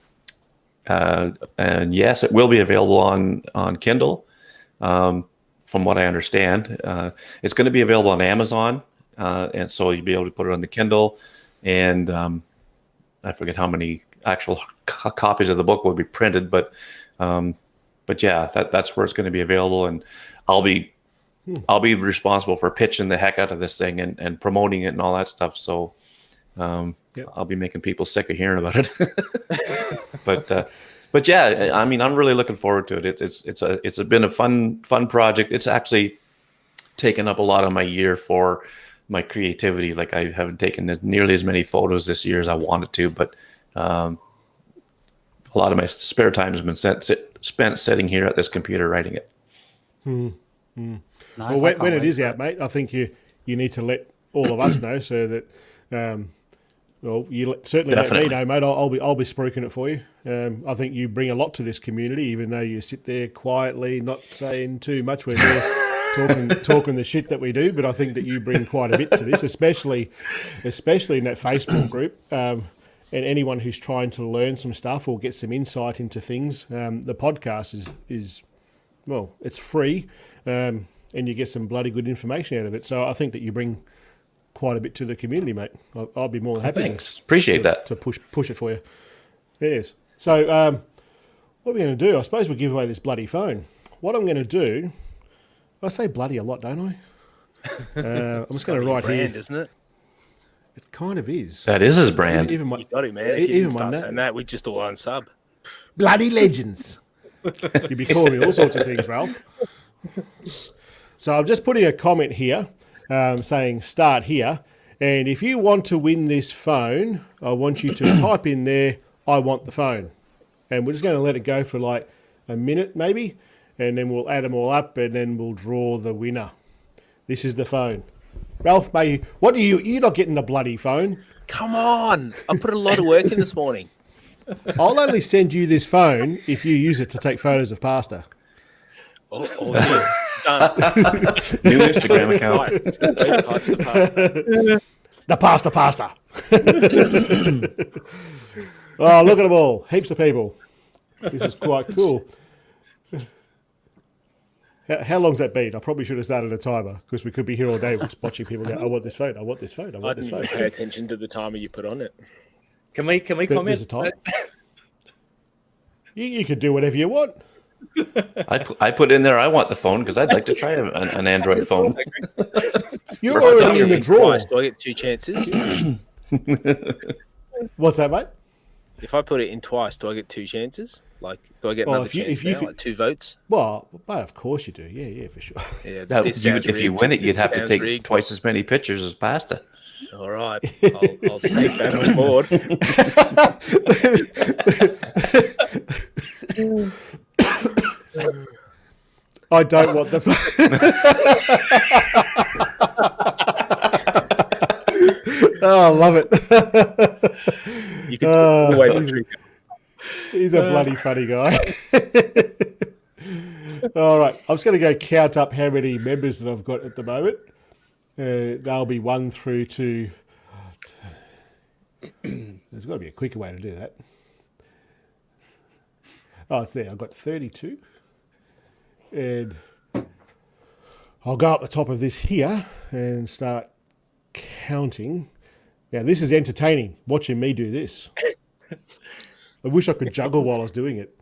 yes, it will be available on Kindle. From what I understand, it's going to be available on Amazon, and so you'll be able to put it on the Kindle. And I forget how many actual copies of the book will be printed, but yeah, that's where it's going to be available, and I'll be responsible for pitching the heck out of this thing and promoting it and all that stuff. So I'll be making people sick of hearing about it. But yeah, I mean, I'm really looking forward to it. It's been a fun project. It's actually taken up a lot of my year for my creativity. Like, I haven't taken nearly as many photos this year as I wanted to, but a lot of my spare time has been spent sitting here at this computer writing it. Nice, well, when it is out, mate, I think you need to let all of us know, so that you certainly Definitely. let me know, mate. I'll be spruiking it for you. I think you bring a lot to this community, even though you sit there quietly, not saying too much. We're there talking the shit that we do, but I think that you bring quite a bit to this, especially in that Facebook group. And anyone who's trying to learn some stuff or get some insight into things, the podcast is it's free, and you get some bloody good information out of it. So I think that you bring quite a bit to the community, mate. I'll be more than happy. Thanks. Appreciate that. To push it for you. Yes. So what are we going to do? I suppose we'll give away this bloody phone. What I'm going to do, I say bloody a lot, don't I? I'm just going to write brand, here. Isn't it? It kind of is. That is his brand. You got him, man. If you didn't start saying that, we'd just all unsub. Bloody legends. You'd be calling me all sorts of things, Ralph. So I'm just putting a comment here saying start here. And if you want to win this phone, I want you to type in there, I want the phone. And we're just going to let it go for like a minute maybe. And then we'll add them all up, and then we'll draw the winner. This is the phone. Ralph, what are you? You're not getting the bloody phone. Come on. I put a lot of work in this morning. I'll only send you this phone if you use it to take photos of pasta. Oh, done. New Instagram account. The pasta. Oh, look at them all. Heaps of people. This is quite cool. How long's that been? I probably should have started a timer, because we could be here all day watching people go, I want this phone, I want this phone, I want this phone. I didn't pay attention to the timer you put on it. Can we comment? There's a time. You could do whatever you want. I put in there, I want the phone, because I'd like to try an Android phone. You're already in the draw. Do I get 2 chances? What's that, mate? If I put it in twice, do I get 2 chances? Like, do I get another chance now? Like 2 votes? Well, but of course you do. Yeah, for sure. Yeah, if you win it, you'd have to take twice as many pictures as pasta. All right, I'll take that on board. I don't want the. Oh, I love it. You can talk all the way through. He's a bloody funny guy. All right, I'm just going to go count up how many members that I've got at the moment. They'll be 1 through to. There's got to be a quicker way to do that. Oh, it's there. I've got 32. And I'll go up the top of this here and start counting. Now, this is entertaining, watching me do this. I wish I could juggle while I was doing it.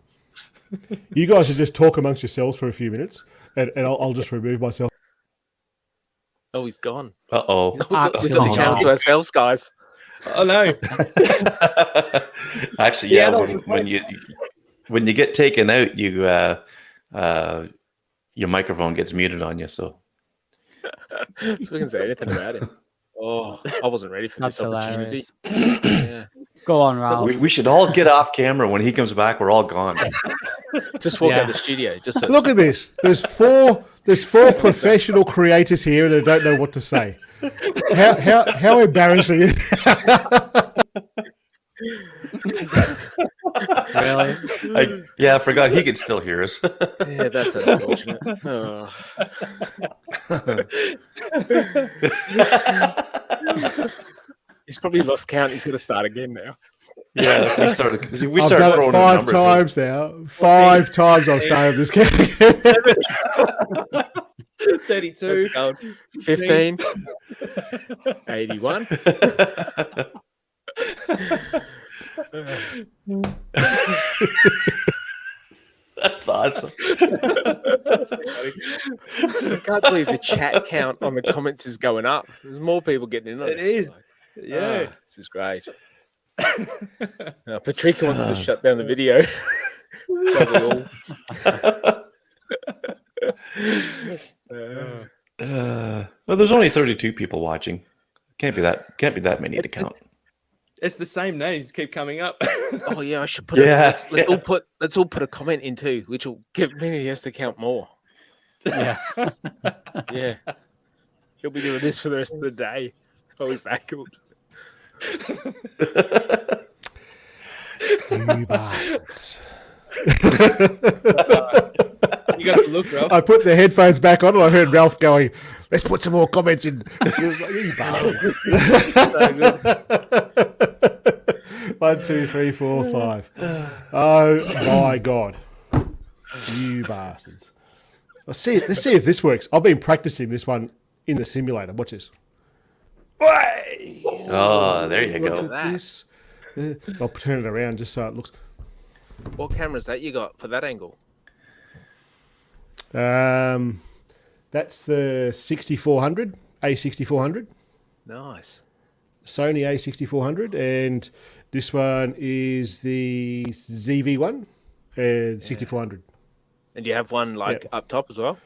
You guys should just talk amongst yourselves for a few minutes, and I'll just remove myself. Oh, he's gone. Uh-oh. We've got the channel to ourselves, guys. Oh, no. Actually, yeah, when you get taken out, your microphone gets muted on you, so we can say anything about it. Oh, I wasn't ready for this opportunity. Yeah. Go on, Ralph. We should all get off camera. When he comes back, we're all gone. Just walk out of the studio. Just look at this. There's four professional creators here, and they don't know what to say. How embarrassing is Really? I forgot he could still hear us. Yeah, that's unfortunate. Oh. He's probably lost count. He's going to start again now. Yeah, we started I've done it 5 times now. 5 times I've started this game. 32. 15. 81. That's awesome. I can't believe the chat count on the comments is going up. There's more people getting in on it. It is. Yeah. This is great. Patricia wants to shut down the video. Well, there's only 32 people watching. Can't be that many to count. It's the same names keep coming up. Oh yeah, I should put. Yeah, let's all put a comment in too, which will give me has to count more. Yeah, yeah. He'll be doing this for the rest of the day. Oh, he's back. You bastards. You got to look, Ralph. I put the headphones back on and I heard Ralph going, let's put some more comments in. He was like, you bastard. So good. 1, 2, 3, 4, 5. Oh my God. You bastards. Let's see if this works. I've been practicing this one in the simulator. Watch this. Oh, there you go. Look at this. I'll turn it around just so it looks. What camera is that you got for that angle? That's the 6400, A6400. Nice. Sony A6400, and this one is the ZV1 and 6400. And do you have one up top as well?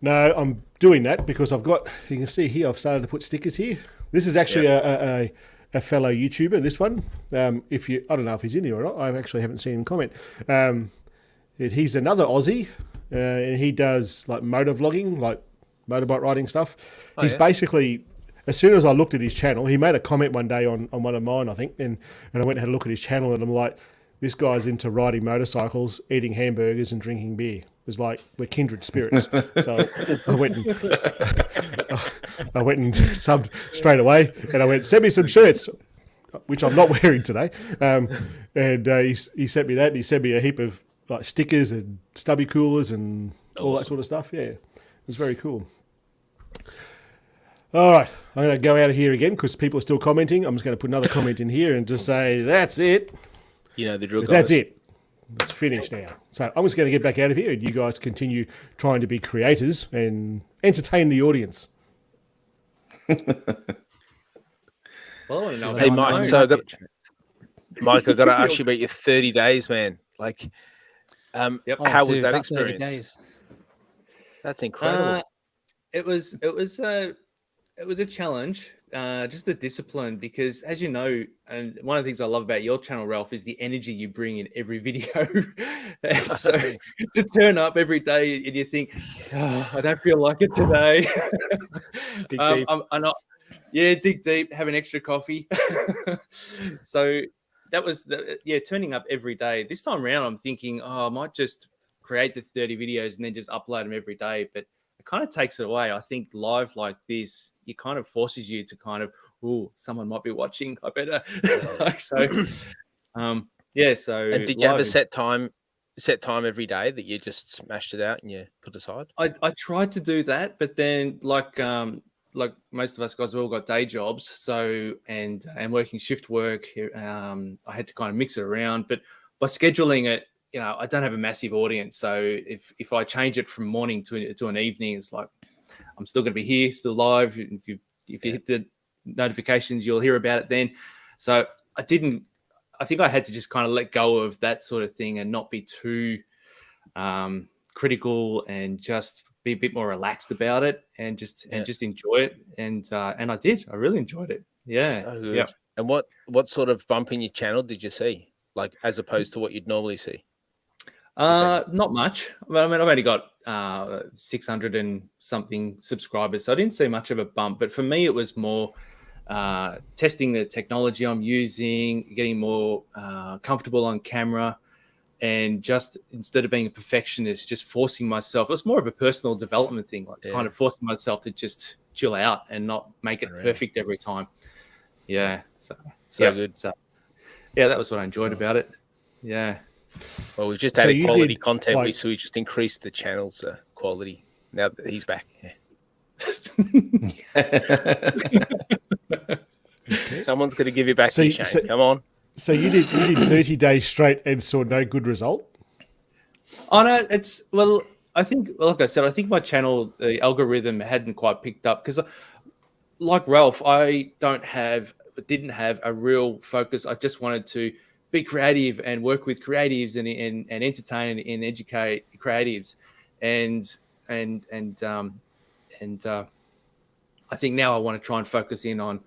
No, I'm doing that because I've got, you can see here, I've started to put stickers here. This is actually a fellow YouTuber, this one. I don't know if he's in here or not. I actually haven't seen him comment. He's another Aussie, and he does like motor vlogging, like motorbike riding stuff. He's basically, as soon as I looked at his channel, he made a comment one day on one of mine, I think, and I went and had a look at his channel, and I'm like, this guy's into riding motorcycles, eating hamburgers, and drinking beer. It was like, we're kindred spirits. So I went and subbed straight away, and I went, send me some shirts, which I'm not wearing today. And he sent me that, and he sent me a heap of like stickers and stubby coolers and all that sort of stuff. Yeah, it was very cool. All right, I'm going to go out of here again because people are still commenting. I'm just going to put another comment in here and just say, that's it. You know the drill, guys. That's it. It's finished now. So I'm just going to get back out of here and you guys continue trying to be creators and entertain the audience. Well, I want to know hey, Mike, so Mike, I got to ask you about your 30 days, man. Like, how was that that 30 experience? days. That's incredible. It was a challenge, just the discipline, because as you know, and one of the things I love about your channel, Ralph, is the energy you bring in every video. And so to turn up every day and you think, I don't feel like it today. Dig deep. I'm not. Yeah, dig deep, have an extra coffee. So that was turning up every day. This time around, I'm thinking, I might just create the 30 videos and then just upload them every day. But it kind of takes it away. I think live like this, it kind of forces you to kind of, someone might be watching. I better. So. And did you have a set time every day that you just smashed it out and you put aside? I tried to do that, but then like most of us guys have all got day jobs, so and working shift work, I had to kind of mix it around. But by scheduling it, I don't have a massive audience, so if I change it from morning to an evening, it's like I'm still going to be here, still live. If you hit the notifications, you'll hear about it then. So I think I had to just kind of let go of that sort of thing and not be too critical, and just be a bit more relaxed about it, and just enjoy it. And I did. I really enjoyed it. Yeah. So good. Yeah. And what sort of bump in your channel did you see, like as opposed to what you'd normally see? Not much. I mean, I've only got 600 and something subscribers, so I didn't see much of a bump. But for me, it was more testing the technology I'm using, getting more comfortable on camera, and just instead of being a perfectionist, just forcing myself. It was more of a personal development thing, like kind of forcing myself to just chill out and not make it perfect every time. Yeah. So good. So that was what I enjoyed about it. Yeah. Well, we've just added quality content, so we just increased the channel's quality now that he's back. Someone's going to give you back to Shane. Come on. So you did 30 days straight and saw no good result? Oh no, I think, like I said, I think my channel, the algorithm hadn't quite picked up, because like Ralph, I didn't have a real focus. I just wanted to be creative and work with creatives and entertain and educate creatives, and I think now I want to try and focus in on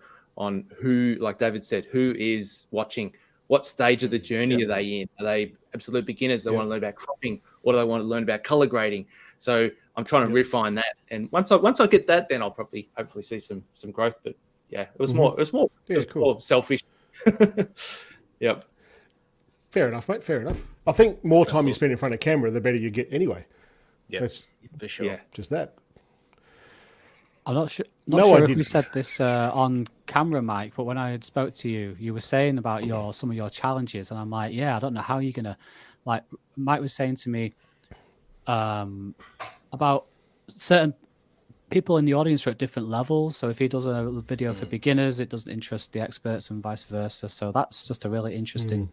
who, like David said, who is watching, what stage of the journey are they in? Are they absolute beginners? They want to learn about cropping, or do they want to learn about color grading? So I'm trying to refine that, and once I get that, then I'll probably hopefully see some growth. But it was more selfish. Yep. Fair enough, mate. Fair enough. I think more time you spend in front of camera, the better you get anyway. Yeah, that's for sure. Yeah. Just that. I'm not sure if we said this on camera, Mike, but when I had spoke to you, you were saying about some of your challenges, and I'm like, I don't know how you're gonna, like, Mike was saying to me about certain people in the audience are at different levels. So if he does a video for beginners, it doesn't interest the experts, and vice versa. So that's just a really interesting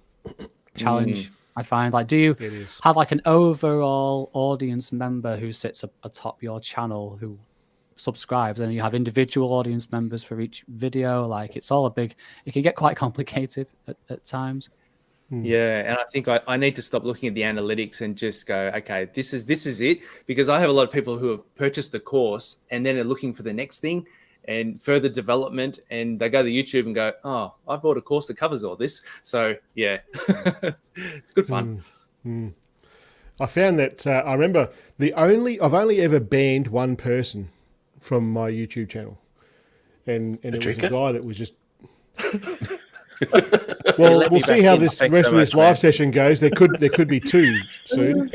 challenge. I find. Like, do you have like an overall audience member who sits atop your channel who subscribes, and you have individual audience members for each video? Like, it's all it can get quite complicated at times. Yeah, and I think I need to stop looking at the analytics and just go, okay, this is it, because I have a lot of people who have purchased the course and then are looking for the next thing and further development, and they go to YouTube and go, oh, I bought a course that covers all this. So yeah, it's good fun. I found that I remember I've only ever banned one person from my YouTube channel, and it was a guy that was just. Well, we'll see how this rest of this live session goes. There could be two soon.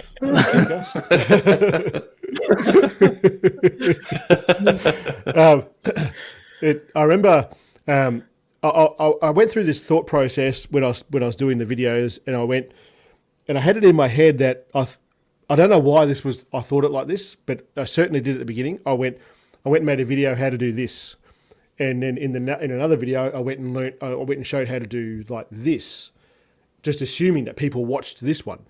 I remember I went through this thought process when I was doing the videos, and I had it in my head that I don't know why I thought it like this, but I certainly did at the beginning. I went and made a video how to do this. And then in another video, I went and showed how to do like this, just assuming that people watched this one.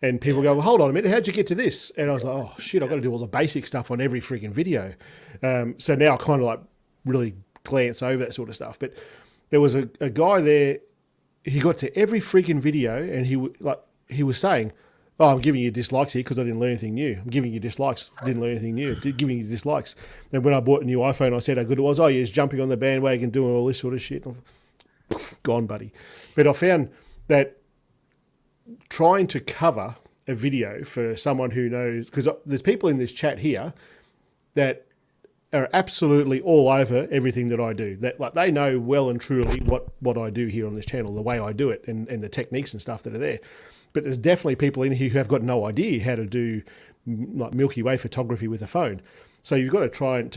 And people go, well, hold on a minute, how'd you get to this? And I was like, oh, shit, I've got to do all the basic stuff on every freaking video. So now I kind of like really glance over that sort of stuff. But there was a guy there he got to every freaking video, and he was saying, "Oh, I'm giving you dislikes here because I didn't learn anything new. I'm giving you dislikes, didn't learn anything new. Giving you dislikes." And when I bought a new iPhone, I said how good it was. Oh, you're just jumping on the bandwagon, doing all this sort of shit. Gone, buddy. But I found that trying to cover a video for someone who knows, because there's people in this chat here that are absolutely all over everything that I do. That like they know well and truly what I do here on this channel, the way I do it, and the techniques and stuff that are there. But there's definitely people in here who have got no idea how to do like Milky Way photography with a phone. So you've got to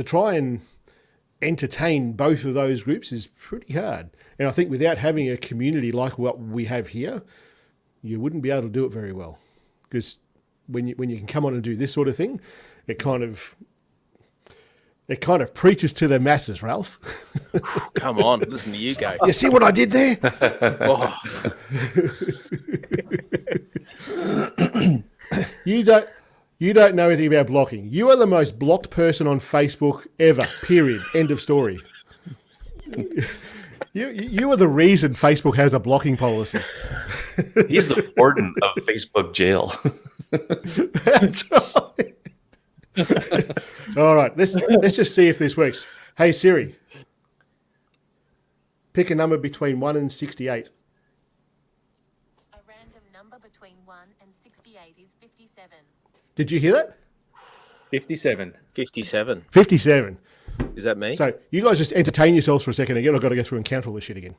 try and entertain both of those groups is pretty hard. And I think without having a community like what we have here, you wouldn't be able to do it very well. Because when you can come on and do this sort of thing, it kind of preaches to the masses, Ralph. Come on, listen to you go. You see what I did there? Oh. You don't know anything about blocking. You are the most blocked person on Facebook ever. Period. End of story. You are the reason Facebook has a blocking policy. He's the warden of Facebook jail. That's right. All right, let's just see if this works. Hey Siri, pick a number between 1 and 68. A random number between 1 and 68 is 57. Did you hear that? 57. 57. 57. Is that me? So you guys just entertain yourselves for a second again. I've got to go through and count all this shit again.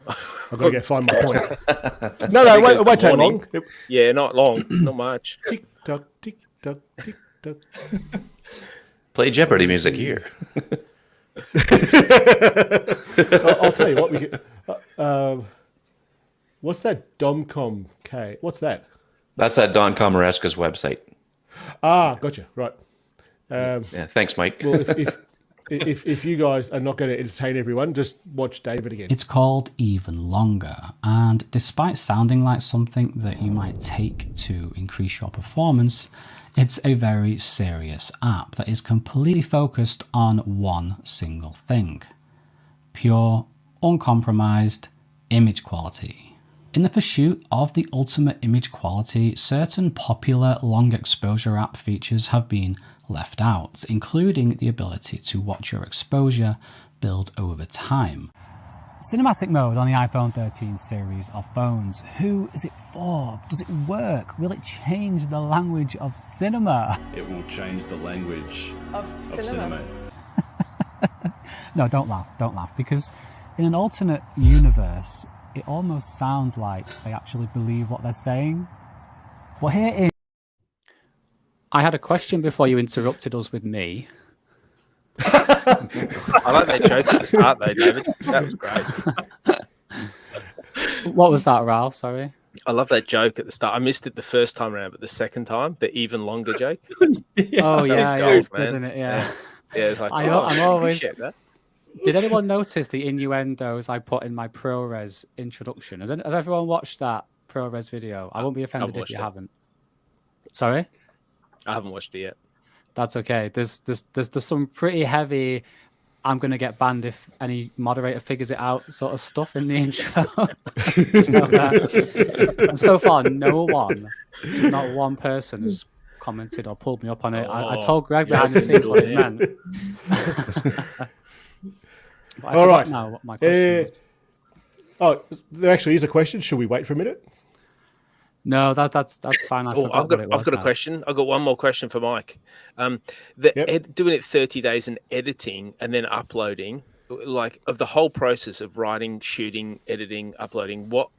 I've got to go find my point. No, it won't take long. Yeah, not long. Not much. Tick tock, tick tock, tick tock. Play Jeopardy music here. I'll tell you what. We get, what's that Domcom K? What's that? That's that Don Comaresca's website. Ah, gotcha. Right. Yeah, thanks, Mike. Well, if you guys are not going to entertain everyone, just watch David again. It's called Even Longer, and despite sounding like something that you might take to increase your performance, it's a very serious app that is completely focused on one single thing: pure, uncompromised image quality. In the pursuit of the ultimate image quality, certain popular long exposure app features have been left out, including the ability to watch your exposure build over time. Cinematic mode on the iPhone 13 series of phones. Who is it for? Does it work? Will it change the language of cinema? It will change the language of cinema. No, don't laugh, because in an alternate universe, it almost sounds like they actually believe what they're saying. But here is... I had a question before you interrupted us with me. I like that joke at the start, though, David. That was great. What was that, Ralph? Sorry. I love that joke at the start. I missed it the first time around, but the second time, the even longer joke. Oh, yeah, gold, man. Isn't it? Yeah. It's like, I'm always... that. Did anyone notice the innuendos I put in my ProRes introduction? Has everyone watched that ProRes video? I won't be offended if you haven't. Sorry? I haven't watched it yet. That's okay. There's some pretty heavy, I'm going to get banned if any moderator figures it out sort of stuff in the intro. And so far, not one person has commented or pulled me up on it. I told Greg behind the scenes what it meant. All right. Now what my question was. Oh, there actually is a question. Should we wait for a minute? No, that's fine. I've got a question. I've got one more question for Mike. Doing it 30 days and editing and then uploading, like of the whole process of writing, shooting, editing, uploading, what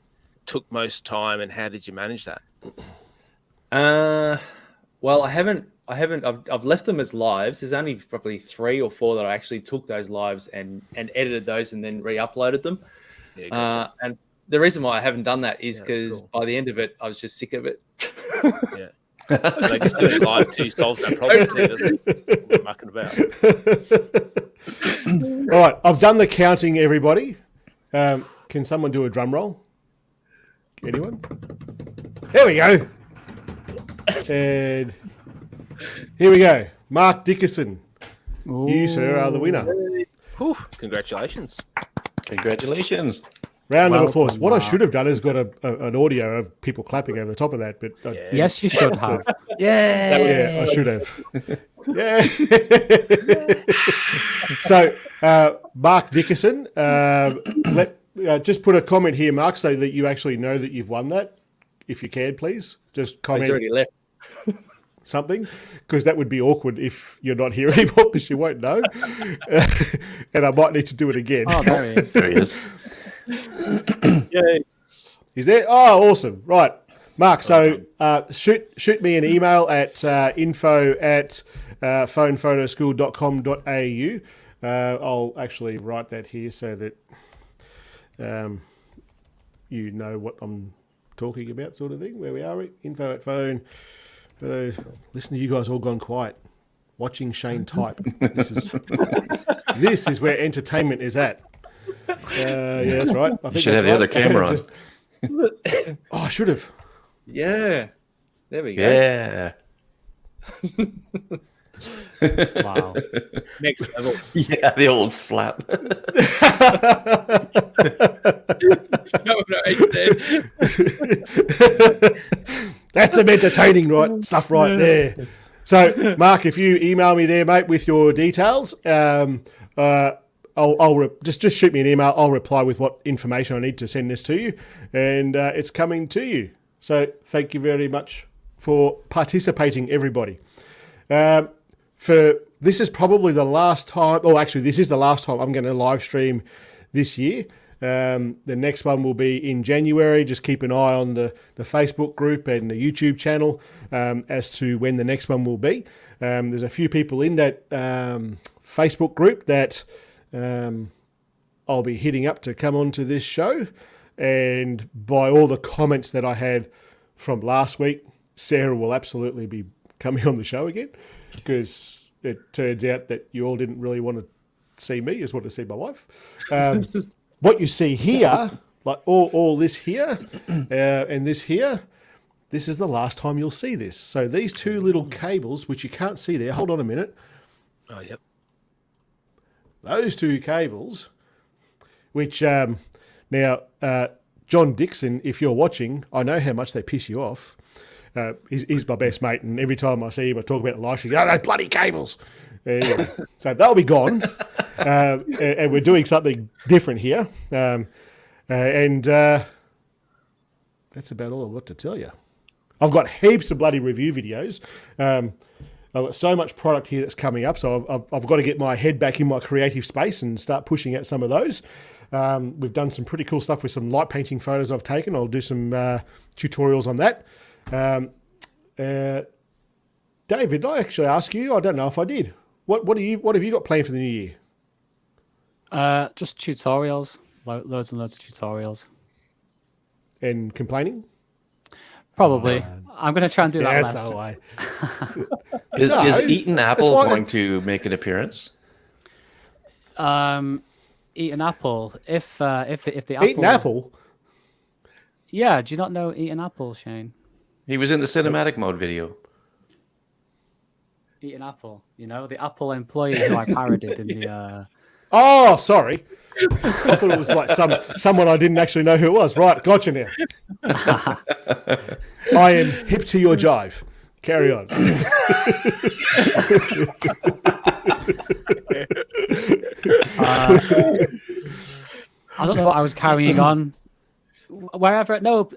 took most time and how did you manage that? Well, I've left them as lives. There's only probably 3 or 4 that I actually took those lives and edited those and then re-uploaded them. Yeah, gotcha. And the reason why I haven't done that is because by the end of it, I was just sick of it. Yeah. They just do it live too solves that problem too, doesn't it? We're mucking about. All right, I've done the counting, everybody. Can someone do a drum roll? Anyone? There we go. And here we go. Mark Dickerson. You, sir, are the winner. Whew, congratulations. Congratulations. Round of Well applause. done, What I Mark. should have done is got an audio of people clapping over the top of that. But Yes, you should have. Yeah, I should have. Yeah. So, Mark Dickerson, just put a comment here, Mark, so that you actually know that you've won that. If you can, please just comment. He's already left. Something, because that would be awkward if you're not here anymore, because you won't know. And I might need to do it again. Oh, there he is. There he is. Yay. Is there? Oh, awesome. Right. Mark, so shoot me an email at info@phonephotoschool.com.au. I'll actually write that here so that you know what I'm talking about, sort of thing, where we are. Info@phone. Listen to you guys all gone quiet. Watching Shane type. This is where entertainment is at. Yeah, that's right. I think You should have the other camera on. Oh, I should have. Yeah. There we go. Yeah. Wow. Next level. Yeah, the old slap. That's some entertaining stuff right there. So, Mark, if you email me there, mate, with your details, just shoot me an email. I'll reply with what information I need to send this to you, and it's coming to you. So, thank you very much for participating, everybody. This is probably the last time. Oh, actually, this is the last time I'm going to live stream this year. The next one will be in January. Just keep an eye on the Facebook group and the YouTube channel as to when the next one will be. There's a few people in that Facebook group that I'll be hitting up to come onto this show. And by all the comments that I had from last week, Sarah will absolutely be coming on the show again, because it turns out that you all didn't really want to see me, just want to see my wife. What you see here, like all this here and this here, this is the last time you'll see this. So these two little cables, which you can't see there, hold on a minute. Oh, yep. Those two cables, which now, John Dixon, if you're watching, I know how much they piss you off. He's my best mate, and every time I see him, I talk about the live stream. Oh, those bloody cables! Anyway, so they'll be gone, and we're doing something different here. And that's about all I've got to tell you. I've got heaps of bloody review videos. I've got so much product here that's coming up, so I've got to get my head back in my creative space and start pushing out some of those. We've done some pretty cool stuff with some light painting photos I've taken. I'll do some tutorials on that. David, did I actually ask you? I don't know if I did. What have you got planned for the new year? Just tutorials, loads and loads of tutorials. And complaining? Probably. I'm going to try and do that less. That's no way. Is Eaton Apple going to make an appearance? Eaton Apple. If the Apple. Eaton Apple? Yeah. Do you not know Eaton Apple, Shane? He was in the cinematic mode video. Eaton Apple. You know, the Apple employee who I parodied in the. Oh, sorry. I thought it was like someone I didn't actually know who it was. Right, gotcha now. I am hip to your jive. Carry on. I don't know what I was carrying on. Wherever, no,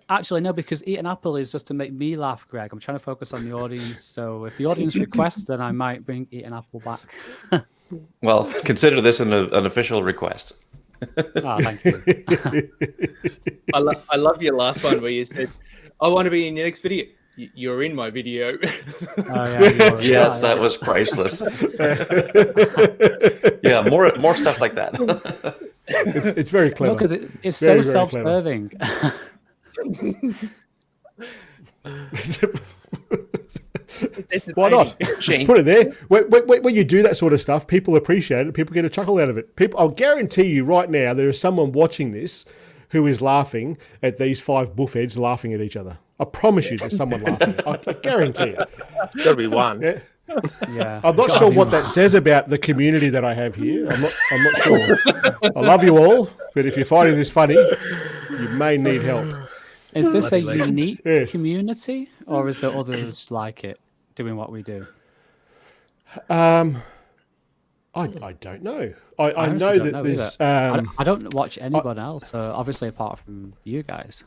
because Eating Apple is just to make me laugh, Greg. I'm trying to focus on the audience. So if the audience requests, then I might bring Eating Apple back. Well, consider this an official request. Oh, thank you. I love your last one where you said, I want to be in your next video. You're in my video. Oh, yeah, yes, that was priceless. Yeah, more stuff like that. It's very clever. No, because it's very, so self-serving. Why not? Shane. Put it there. When you do that sort of stuff, people appreciate it. People get a chuckle out of it. I'll guarantee you right now, there is someone watching this who is laughing at these five buffheads laughing at each other. I promise you there's someone laughing. I guarantee it. It's got to be one. Yeah. Yeah. I'm not sure what that says about the community that I have here. I'm not sure. I love you all. But if you're finding this funny, you may need help. Is this a unique community, or is there others like it doing what we do? I don't know. I know that there's. I don't watch anyone else, obviously apart from you guys.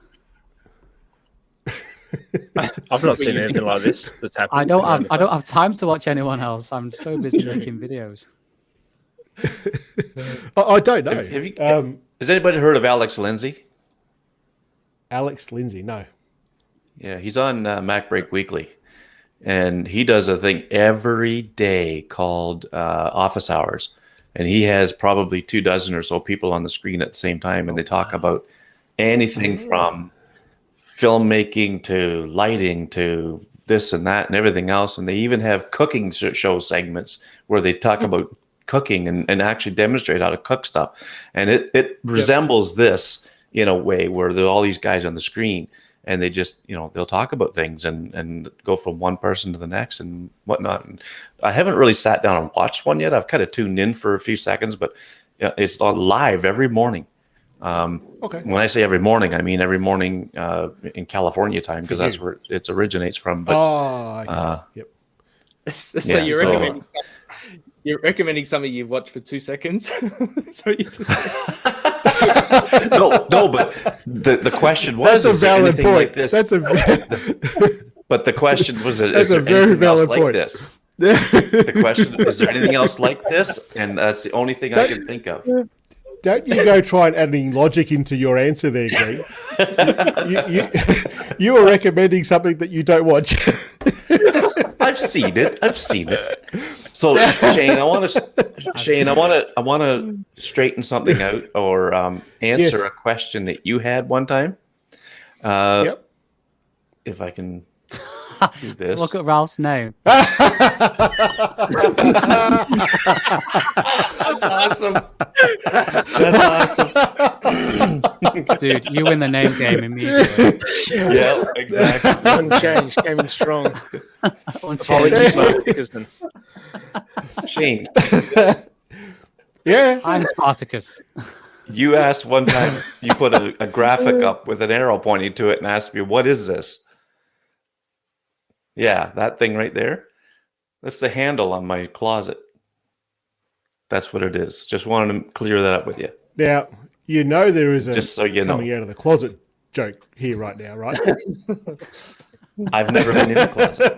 I've not seen anything like this that's happened. I don't have time to watch anyone else. I'm so busy making videos. I don't know. Has anybody heard of Alex Lindsay? Alex Lindsay, no. Yeah, he's on Mac Break Weekly, and he does a thing every day called Office Hours, and he has probably 24 or so people on the screen at the same time, and they talk about anything from filmmaking to lighting to this and that and everything else, and they even have cooking show segments where they talk about cooking and actually demonstrate how to cook stuff, and it resembles this in a way where there are all these guys on the screen, and they just, they'll talk about things and go from one person to the next and whatnot. And I haven't really sat down and watched one yet. I've kind of tuned in for a few seconds, but it's live every morning. Okay. When I say every morning, I mean every morning in California time, because that's where it originates from. But, yep. So you're recommending something you watch for 2 seconds? So you just no, but the question was, that's a valid point. Like this? But the question was, is there anything else like this? The question, is there anything else like this? And that's the only thing I can think of. Don't you go try and add any logic into your answer there, Greg. You were recommending something that you don't watch. I've seen it. So Shane, I want to straighten something out or answer a question that you had one time. Yep. If I can do this. Look at Ralph's name. That's awesome. That's awesome. Dude, you win the name game immediately. Yeah, exactly. Unchanged, came in strong. Unchanged. Shane. Yeah. I'm Spartacus. You asked one time, you put a graphic up with an arrow pointing to it and asked me, what is this? Yeah, that thing right there. That's the handle on my closet. That's what it is. Just wanted to clear that up with you. Now, there is a just so you coming out of the closet joke here right now, right? I've never been in the closet.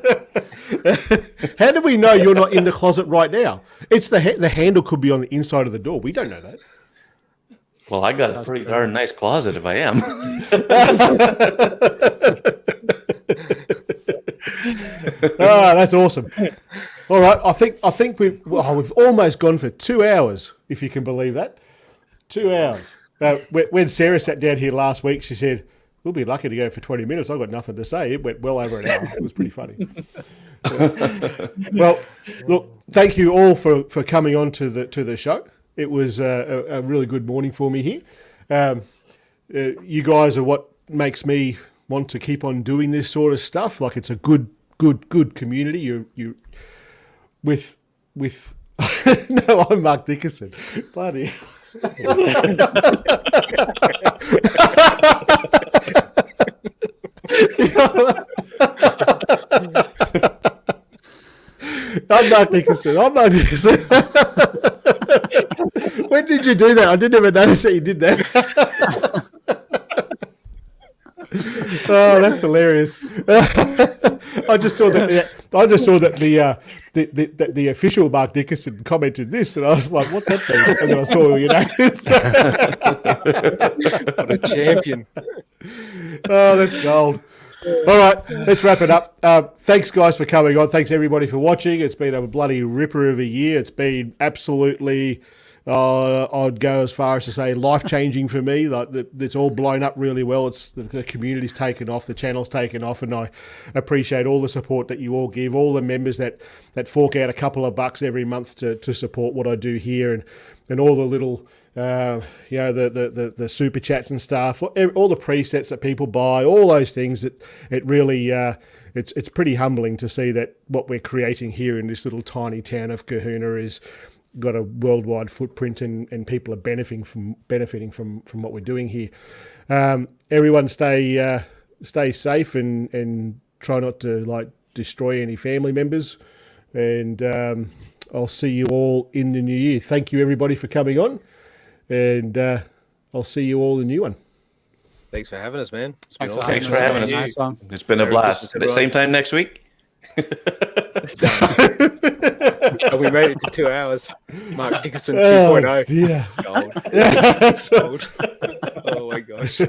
How do we know you're not in the closet right now? It's the handle could be on the inside of the door. We don't know that. Well, I got a pretty darn nice closet if I am. That's awesome. All right, I think we've almost gone for 2 hours, if you can believe that. 2 hours. When Sarah sat down here last week, she said, "We'll be lucky to go for 20 minutes. I've got nothing to say." It went well over an hour. It was pretty funny. Well, look, thank you all for coming on to the show. It was a really good morning for me here. You guys are what makes me want to keep on doing this sort of stuff. Like, it's a good community. You with no, I'm Mark Dickerson. Bloody. I'm Mark Dickerson. When did you do that? I didn't even notice that you did that. Oh, that's hilarious. I just saw that the official Mark Dickerson commented this, and I was like, "What's that thing?" And then I saw, What a champion! Oh, that's gold. All right, let's wrap it up. Thanks, guys, for coming on. Thanks, everybody, for watching. It's been a bloody ripper of a year. It's been absolutely, I'd go as far as to say, life-changing for me. Like, it's all blown up really well. It's the community's taken off, the channel's taken off, and I appreciate all the support that you all give, all the members that fork out a couple of bucks every month to support what I do here, and all the little... the super chats and stuff, all the presets that people buy, all those things. It really, it's pretty humbling to see that what we're creating here in this little tiny town of Kahuna is got a worldwide footprint, and people are benefiting from what we're doing here. Everyone stay safe and try not to destroy any family members. And I'll see you all in the new year. Thank you everybody for coming on, and I'll see you all in the new one. Thanks for having us, man. Thanks for having us. Nice one. It's been a blast. At the same time next week. We made it to 2 hours. Mark Dickinson 2.0. Dear. Gold. Gold. Oh my gosh.